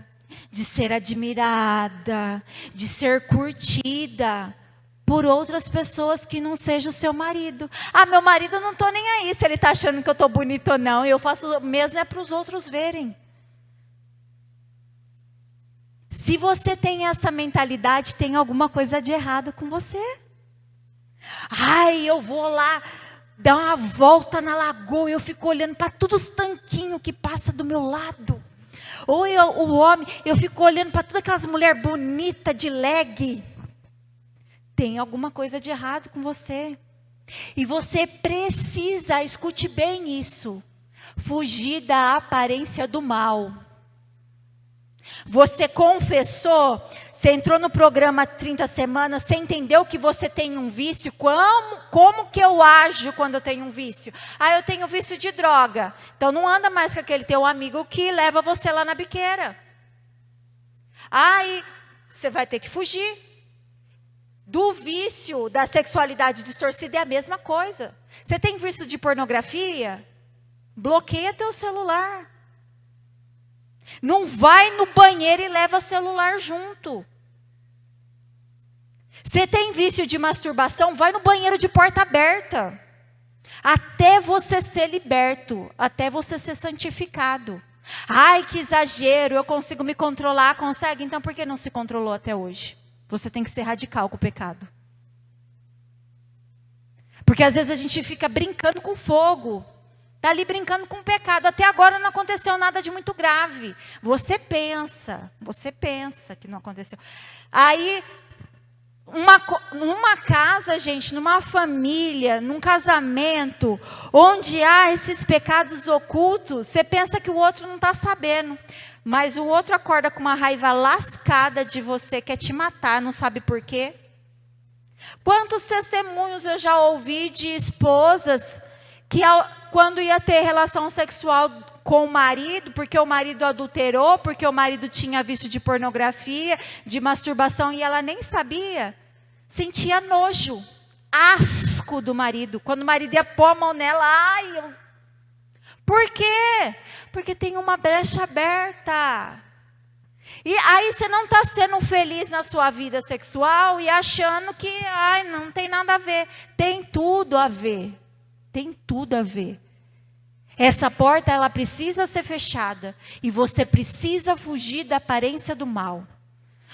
de ser admirada, de ser curtida por outras pessoas que não seja o seu marido. Ah, meu marido, eu não estou nem aí se ele está achando que eu estou bonita ou não. Eu faço mesmo é para os outros verem. Se você tem essa mentalidade, tem alguma coisa de errado com você. Ai, eu vou lá dar uma volta na lagoa, eu fico olhando para todos os tanquinhos que passam do meu lado. Ou o homem, eu fico olhando para todas aquelas mulheres bonitas de leg. Tem alguma coisa de errado com você. E você precisa, escute bem isso, fugir da aparência do mal. Você confessou, você entrou no programa 30 semanas, você entendeu que você tem um vício. Como que eu ajo quando eu tenho um vício? Eu tenho vício de droga. Então não anda mais com aquele teu amigo que leva você lá na biqueira. Aí você vai ter que fugir. Do vício da sexualidade distorcida é a mesma coisa. Você tem vício de pornografia? Bloqueia teu celular. Não vai no banheiro e leva celular junto. Você tem vício de masturbação? Vai no banheiro de porta aberta. Até você ser liberto, até você ser santificado. Ai, que exagero, eu consigo me controlar, consegue? Então por que não se controlou até hoje? Você tem que ser radical com o pecado. Porque às vezes a gente fica brincando com fogo. Está ali brincando com o pecado. Até agora não aconteceu nada de muito grave. Você pensa que não aconteceu. Aí, numa casa, gente, numa família, num casamento, onde há esses pecados ocultos, você pensa que o outro não está sabendo. Mas o outro acorda com uma raiva lascada de você, quer te matar, não sabe por quê. Quantos testemunhos eu já ouvi de esposas que quando ia ter relação sexual com o marido, porque o marido adulterou, porque o marido tinha vício de pornografia, de masturbação, e ela nem sabia, sentia nojo, asco do marido. Quando o marido ia pôr a mão nela, por quê? Porque tem uma brecha aberta. E aí você não está sendo feliz na sua vida sexual e achando que não tem nada a ver. Tem tudo a ver. Tem tudo a ver. Essa porta, ela precisa ser fechada. E você precisa fugir da aparência do mal.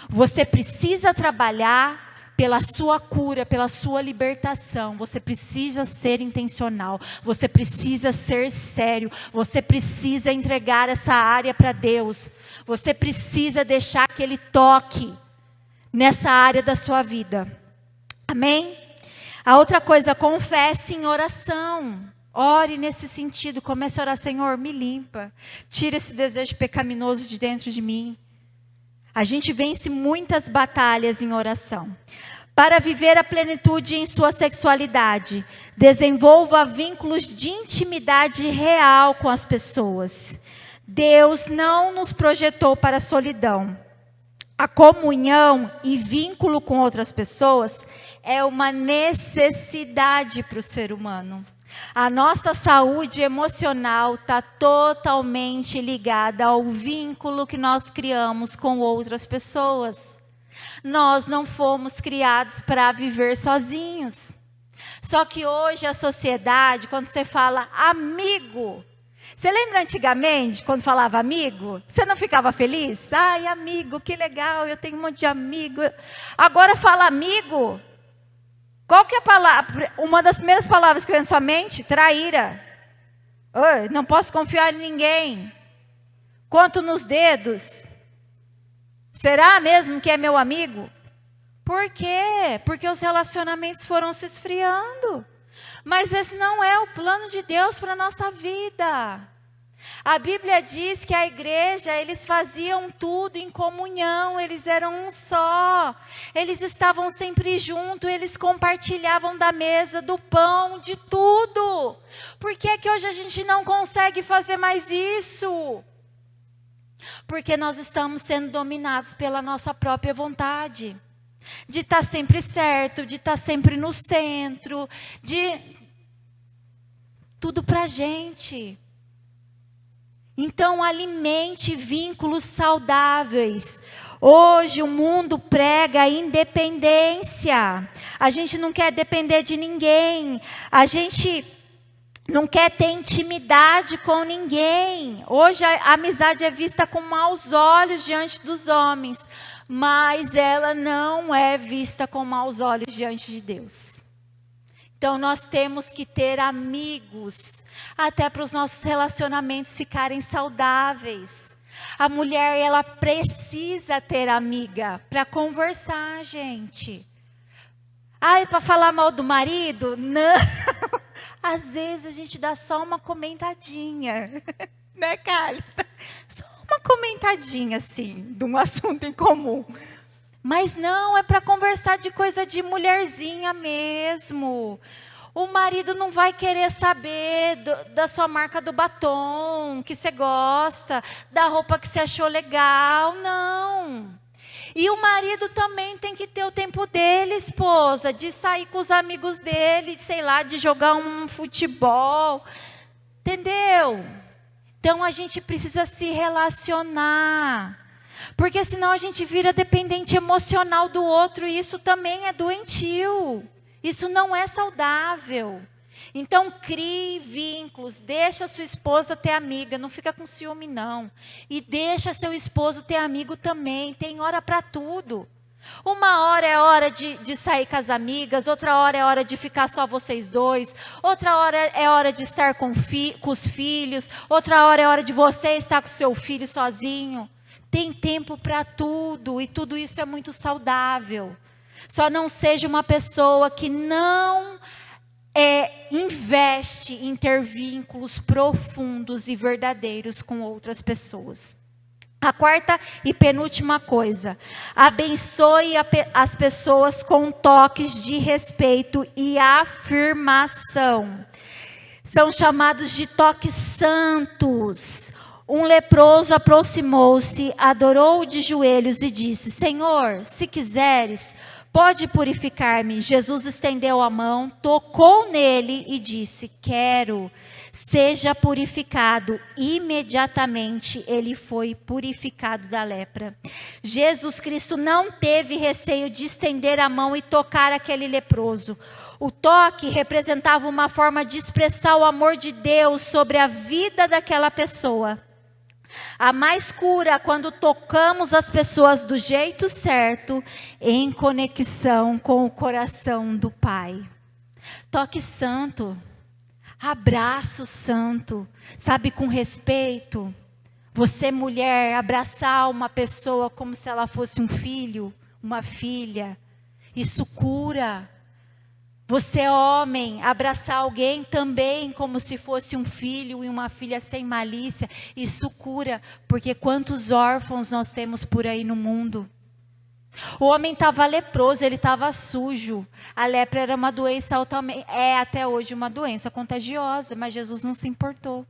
Você precisa trabalhar pela sua cura, pela sua libertação. Você precisa ser intencional. Você precisa ser sério. Você precisa entregar essa área para Deus. Você precisa deixar que Ele toque nessa área da sua vida. Amém? A outra coisa, confesse em oração. Ore nesse sentido. Comece a orar: Senhor, me limpa. Tira esse desejo pecaminoso de dentro de mim. A gente vence muitas batalhas em oração. Para viver a plenitude em sua sexualidade, desenvolva vínculos de intimidade real com as pessoas. Deus não nos projetou para a solidão. A comunhão e vínculo com outras pessoas é uma necessidade para o ser humano. A nossa saúde emocional está totalmente ligada ao vínculo que nós criamos com outras pessoas. Nós não fomos criados para viver sozinhos. Só que hoje a sociedade, quando você fala amigo, você lembra antigamente, quando falava amigo, você não ficava feliz? Ai, amigo, que legal, eu tenho um monte de amigo. Agora fala amigo. Qual que é a palavra? Uma das primeiras palavras que vem na sua mente? Traíra. Não posso confiar em ninguém. Conto nos dedos. Será mesmo que é meu amigo? Por quê? Porque os relacionamentos foram se esfriando. Mas esse não é o plano de Deus para a nossa vida. A Bíblia diz que a igreja, eles faziam tudo em comunhão, eles eram um só. Eles estavam sempre juntos, eles compartilhavam da mesa, do pão, de tudo. Por que é que hoje a gente não consegue fazer mais isso? Porque nós estamos sendo dominados pela nossa própria vontade. De estar sempre certo, de estar sempre no centro, de tudo pra gente. Então alimente vínculos saudáveis. Hoje o mundo prega a independência. A gente não quer depender de ninguém. A gente não quer ter intimidade com ninguém. Hoje a amizade é vista com maus olhos diante dos homens. Mas ela não é vista com maus olhos diante de Deus. Então nós temos que ter amigos, até para os nossos relacionamentos ficarem saudáveis. A mulher, ela precisa ter amiga para conversar, gente. Para falar mal do marido? Não. Às vezes a gente dá só uma comentadinha, né, Carla? Só uma uma comentadinha assim, de um assunto em comum. Mas não, é para conversar de coisa de mulherzinha mesmo. O marido não vai querer saber da sua marca do batom, que você gosta, da roupa que você achou legal, não. E o marido também tem que ter o tempo dele, esposa, de sair com os amigos dele, sei lá, de jogar um futebol, entendeu? Então a gente precisa se relacionar, porque senão a gente vira dependente emocional do outro e isso também é doentio. Isso não é saudável. Então, crie vínculos, deixa sua esposa ter amiga, não fica com ciúme não. E deixa seu esposo ter amigo também, tem hora para tudo. Uma hora é hora de sair com as amigas, outra hora é hora de ficar só vocês dois, outra hora é hora de estar com os filhos, outra hora é hora de você estar com seu filho sozinho. Tem tempo para tudo e tudo isso é muito saudável. Só não seja uma pessoa que não investe em ter vínculos profundos e verdadeiros com outras pessoas. A quarta e penúltima coisa, abençoe as pessoas com toques de respeito e afirmação. São chamados de toques santos. Um leproso aproximou-se, adorou-o de joelhos e disse: Senhor, se quiseres, pode purificar-me. Jesus estendeu a mão, tocou nele e disse: quero, seja purificado. Imediatamente ele foi purificado da lepra. Jesus Cristo não teve receio de estender a mão e tocar aquele leproso. O toque representava uma forma de expressar o amor de Deus sobre a vida daquela pessoa. A mais cura quando tocamos as pessoas do jeito certo, em conexão com o coração do Pai. Toque santo, abraço santo, sabe, com respeito. Você, mulher, abraçar uma pessoa como se ela fosse um filho, uma filha, isso cura. Você, homem, abraçar alguém também como se fosse um filho e uma filha sem malícia, isso cura, porque quantos órfãos nós temos por aí no mundo. O homem estava leproso, ele estava sujo. A lepra era uma doença altamente, até hoje uma doença contagiosa, mas Jesus não se importou.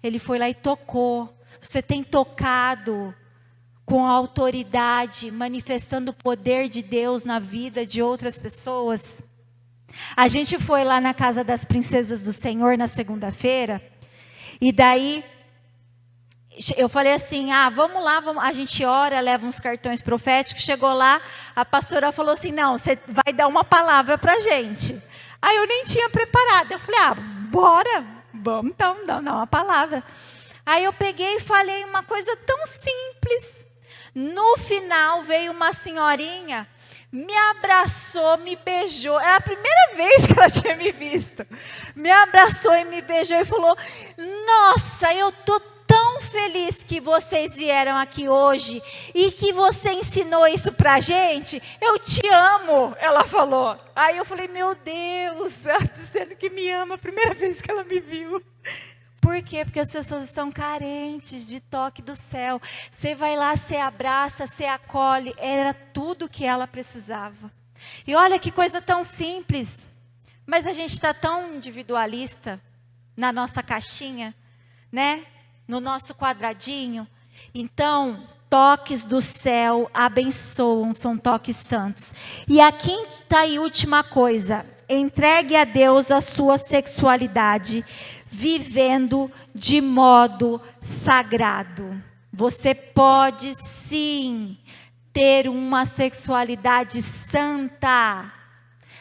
Ele foi lá e tocou. Você tem tocado com autoridade, manifestando o poder de Deus na vida de outras pessoas? A gente foi lá na casa das princesas do Senhor na segunda-feira, e daí eu falei assim, vamos lá, a gente ora, leva uns cartões proféticos. Chegou lá, a pastora falou assim, não, você vai dar uma palavra pra gente. Aí eu nem tinha preparado, eu falei, bora, vamos então dar uma palavra. Aí eu peguei e falei uma coisa tão simples. No final veio uma senhorinha, me abraçou, me beijou. Era a primeira vez que ela tinha me visto. Me abraçou e me beijou e falou: nossa, eu estou tão feliz que vocês vieram aqui hoje e que você ensinou isso pra gente. Eu te amo, ela falou. Aí eu falei: meu Deus, ela dizendo que me ama, a primeira vez que ela me viu. Por quê? Porque as pessoas estão carentes de toque do céu. Você vai lá, você abraça, você acolhe. Era tudo que ela precisava. E olha que coisa tão simples. Mas a gente está tão individualista na nossa caixinha, né? No nosso quadradinho. Então, toques do céu abençoam, são toques santos. E a quinta e última coisa: entregue a Deus a sua sexualidade, vivendo de modo sagrado. Você pode sim ter uma sexualidade santa,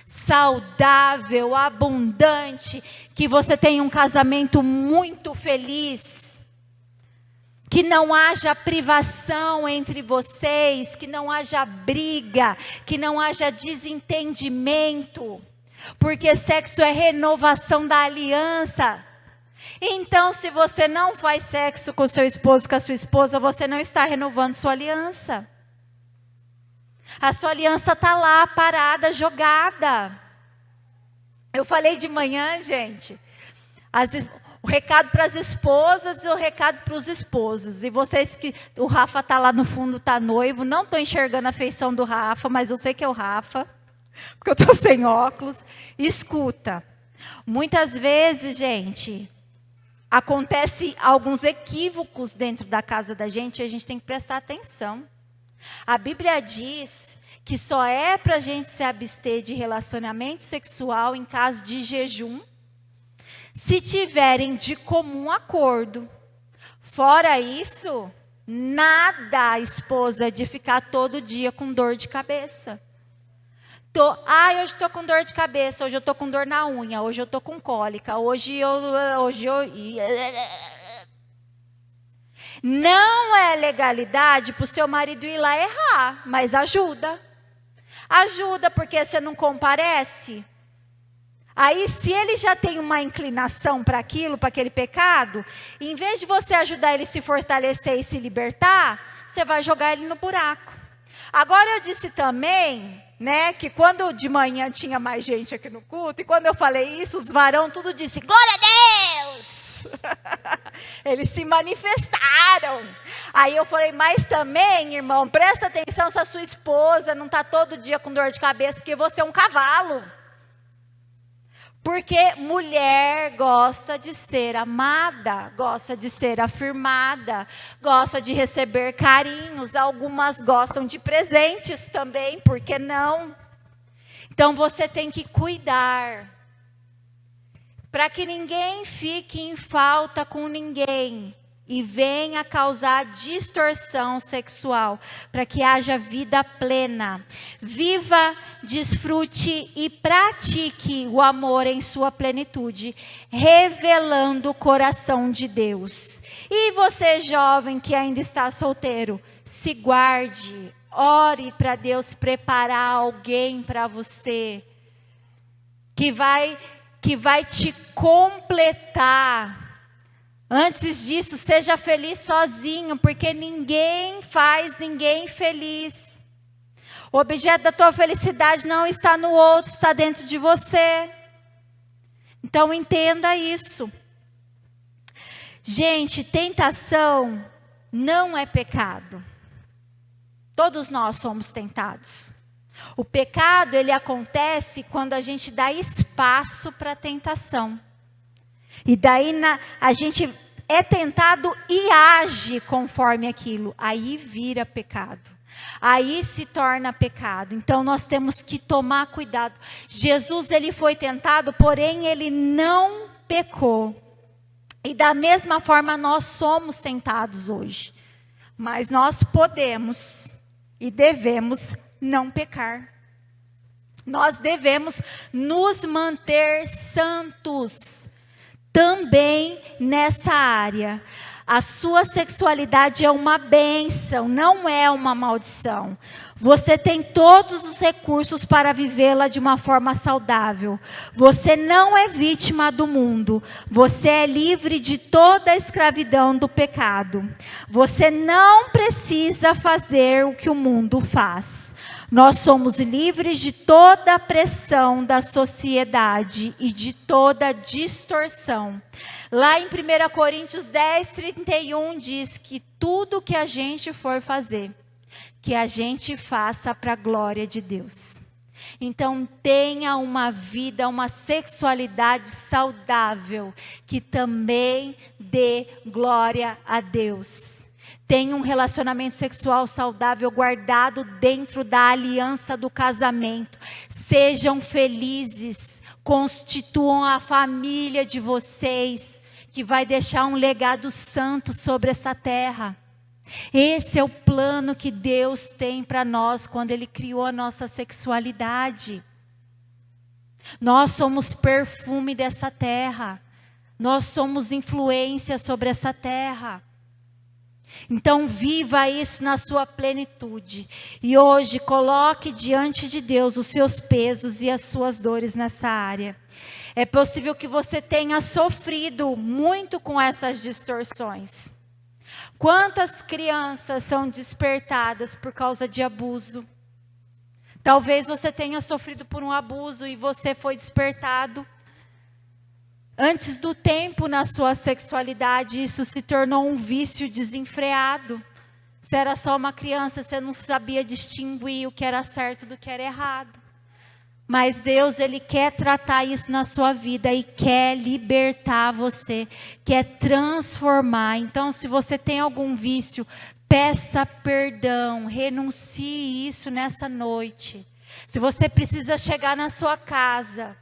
saudável, abundante, que você tenha um casamento muito feliz, que não haja privação entre vocês, que não haja briga, que não haja desentendimento, porque sexo é renovação da aliança. Então, se você não faz sexo com seu esposo, com a sua esposa, você não está renovando sua aliança. A sua aliança está lá, parada, jogada. Eu falei de manhã, gente, O recado para as esposas e o recado para os esposos. E vocês que... O Rafa está lá no fundo, está noivo. Não estou enxergando a feição do Rafa, mas eu sei que é o Rafa, porque eu estou sem óculos. Escuta. Muitas vezes, gente, acontece alguns equívocos dentro da casa da gente e a gente tem que prestar atenção. A Bíblia diz que só é para a gente se abster de relacionamento sexual em caso de jejum, se tiverem de comum acordo. Fora isso, nada a esposa de ficar todo dia com dor de cabeça. Hoje estou com dor de cabeça, hoje eu estou com dor na unha, hoje eu estou com cólica, hoje eu... Não é legalidade para o seu marido ir lá errar, mas ajuda. Ajuda porque você não comparece. Aí, se ele já tem uma inclinação para aquilo, para aquele pecado, em vez de você ajudar ele a se fortalecer e se libertar, você vai jogar ele no buraco. Agora, eu disse também, né, que quando de manhã tinha mais gente aqui no culto, e quando eu falei isso, os varão tudo disse, glória a Deus! Eles se manifestaram. Aí eu falei, mas também, irmão, presta atenção se a sua esposa não está todo dia com dor de cabeça, porque você é um cavalo. Porque mulher gosta de ser amada, gosta de ser afirmada, gosta de receber carinhos, algumas gostam de presentes também, por que não? Então você tem que cuidar, para que ninguém fique em falta com ninguém e venha causar distorção sexual, para que haja vida plena. Viva, desfrute e pratique o amor em sua plenitude, revelando o coração de Deus. E você, jovem que ainda está solteiro, se guarde, ore para Deus preparar alguém para você, que vai te completar. Antes disso, seja feliz sozinho, porque ninguém faz ninguém feliz. O objeto da tua felicidade não está no outro, está dentro de você. Então entenda isso. Gente, tentação não é pecado. Todos nós somos tentados. O pecado, ele acontece quando a gente dá espaço para a tentação. E daí a gente é tentado e age conforme aquilo. Aí vira pecado. Aí se torna pecado. Então nós temos que tomar cuidado. Jesus, ele foi tentado, porém ele não pecou. E da mesma forma nós somos tentados hoje. Mas nós podemos e devemos não pecar. Nós devemos nos manter santos. Também nessa área, a sua sexualidade é uma bênção, não é uma maldição. Você tem todos os recursos para vivê-la de uma forma saudável. Você não é vítima do mundo. Você é livre de toda a escravidão do pecado. Você não precisa fazer o que o mundo faz. Nós somos livres de toda a pressão da sociedade e de toda distorção. Lá em 1 Coríntios 10:31 diz que tudo que a gente for fazer, que a gente faça para a glória de Deus. Então tenha uma vida, uma sexualidade saudável, que também dê glória a Deus. Tenha um relacionamento sexual saudável guardado dentro da aliança do casamento. Sejam felizes, constituam a família de vocês, que vai deixar um legado santo sobre essa terra. Esse é o plano que Deus tem para nós quando Ele criou a nossa sexualidade. Nós somos perfume dessa terra. Nós somos influência sobre essa terra. Então viva isso na sua plenitude. E hoje coloque diante de Deus os seus pesos e as suas dores nessa área. É possível que você tenha sofrido muito com essas distorções. Quantas crianças são despertadas por causa de abuso? Talvez você tenha sofrido por um abuso e você foi despertado. Antes do tempo na sua sexualidade, isso se tornou um vício desenfreado. Você era só uma criança, você não sabia distinguir o que era certo do que era errado. Mas Deus, Ele quer tratar isso na sua vida e quer libertar você, quer transformar. Então, se você tem algum vício, peça perdão, renuncie isso nessa noite. Se você precisa chegar na sua casa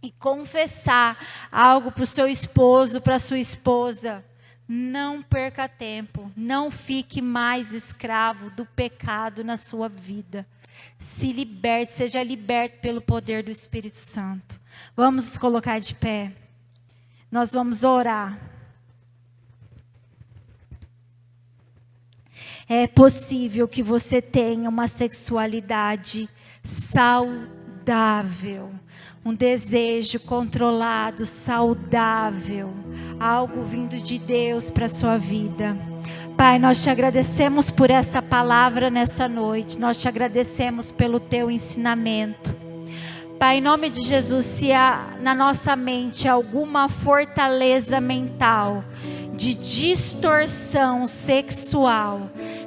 e confessar algo para o seu esposo, para a sua esposa, não perca tempo, não fique mais escravo do pecado na sua vida. Se liberte, seja liberto pelo poder do Espírito Santo. Vamos nos colocar de pé. Nós vamos orar. É possível que você tenha uma sexualidade saudável, um desejo controlado, saudável, algo vindo de Deus para a sua vida. Pai, nós te agradecemos por essa palavra nessa noite, nós te agradecemos pelo teu ensinamento. Pai, em nome de Jesus, se há na nossa mente alguma fortaleza mental de distorção sexual,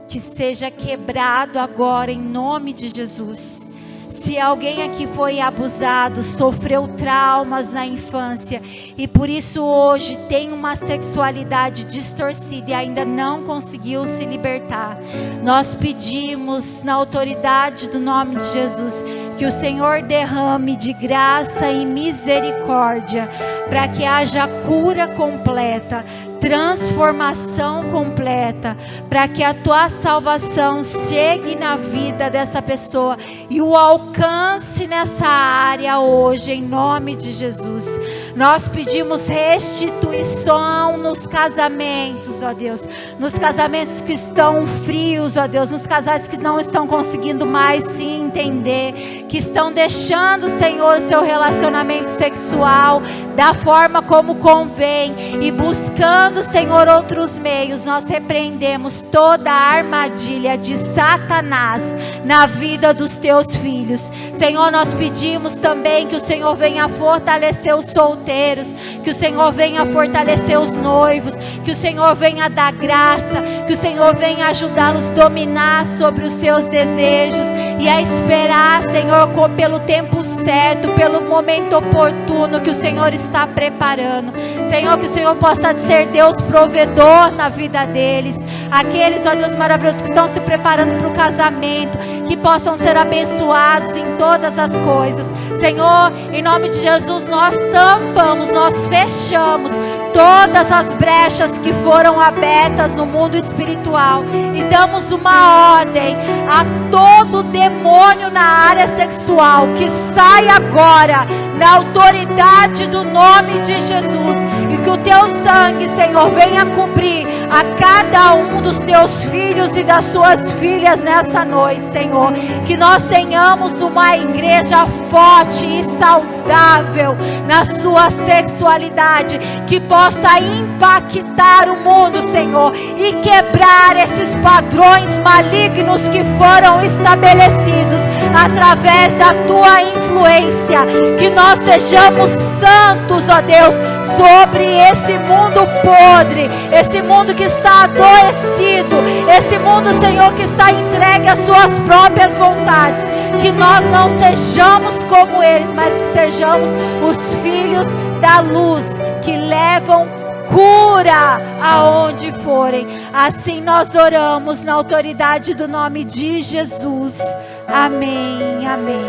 que seja quebrado agora em nome de Jesus. Se alguém aqui foi abusado, sofreu traumas na infância e por isso hoje tem uma sexualidade distorcida e ainda não conseguiu se libertar, nós pedimos na autoridade do nome de Jesus que o Senhor derrame de graça e misericórdia para que haja cura completa, transformação completa, para que a tua salvação chegue na vida dessa pessoa e o alcance nessa área hoje, em nome de Jesus. Nós pedimos restituição nos casamentos, ó Deus, nos casamentos que estão frios, ó Deus, nos casais que não estão conseguindo mais se entender, que estão deixando, Senhor, seu relacionamento sexual da forma como convém e buscando, Senhor, outros meios. Nós repreendemos toda a armadilha de Satanás na vida dos teus filhos. Senhor, nós pedimos também que o Senhor venha fortalecer os solteiros, que o Senhor venha fortalecer os noivos, que o Senhor venha dar graça, que o Senhor venha ajudá-los a dominar sobre os seus desejos e a esperar, Senhor, pelo tempo certo, pelo momento oportuno que o Senhor está preparando. Senhor, que o Senhor possa ser Deus provedor na vida deles. Aqueles, ó Deus maravilhoso, que estão se preparando para o casamento, que possam ser abençoados em todas as coisas. Senhor, em nome de Jesus, nós tampamos, nós fechamos todas as brechas que foram abertas no mundo espiritual e damos uma ordem a todo demônio na área sexual que sai agora na autoridade do nome de Jesus, e que o teu sangue, Senhor, venha cobrir a cada um dos teus filhos e das suas filhas nessa noite, Senhor. Que nós tenhamos uma igreja forte e saudável na sua sexualidade, que possa impactar o mundo, Senhor, e quebrar esses padrões malignos que foram estabelecidos através da tua influência. Que nós sejamos santos, ó Deus, sobre esse mundo podre, esse mundo que está adoecido, esse mundo, Senhor, que está entregue às suas próprias vontades. Que nós não sejamos como eles, mas que sejamos os filhos da luz, que levam cura aonde forem. Assim nós oramos na autoridade do nome de Jesus. Amém, amém.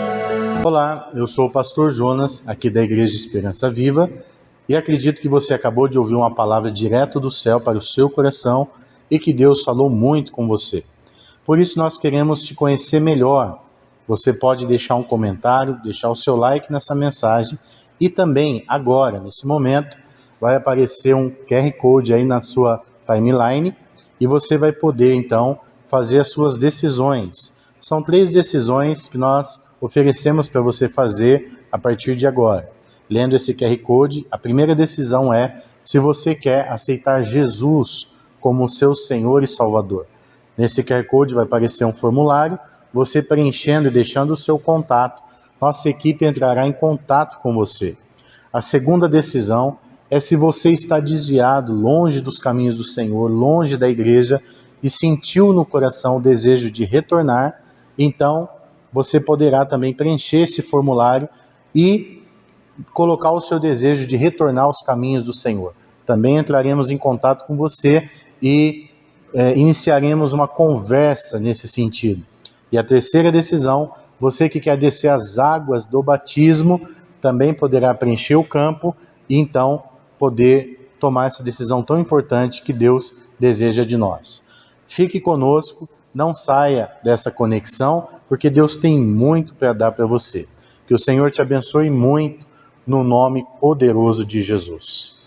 Olá, eu sou o pastor Jonas, aqui da Igreja Esperança Viva, e acredito que você acabou de ouvir uma palavra direto do céu para o seu coração e que Deus falou muito com você. Por isso nós queremos te conhecer melhor. Você pode deixar um comentário, deixar o seu like nessa mensagem e também agora, nesse momento, vai aparecer um QR Code aí na sua timeline e você vai poder então fazer as suas decisões. São 3 decisões que nós oferecemos para você fazer a partir de agora. Lendo esse QR Code, a primeira decisão é se você quer aceitar Jesus como seu Senhor e Salvador. Nesse QR Code vai aparecer um formulário, você preenchendo e deixando o seu contato, nossa equipe entrará em contato com você. A segunda decisão é se você está desviado, longe dos caminhos do Senhor, longe da igreja, e sentiu no coração o desejo de retornar, então você poderá também preencher esse formulário e colocar o seu desejo de retornar aos caminhos do Senhor. Também entraremos em contato com você e iniciaremos uma conversa nesse sentido. E a terceira decisão, você que quer descer as águas do batismo, também poderá preencher o campo e então poder tomar essa decisão tão importante que Deus deseja de nós. Fique conosco, não saia dessa conexão, porque Deus tem muito para dar para você. Que o Senhor te abençoe muito, no nome poderoso de Jesus.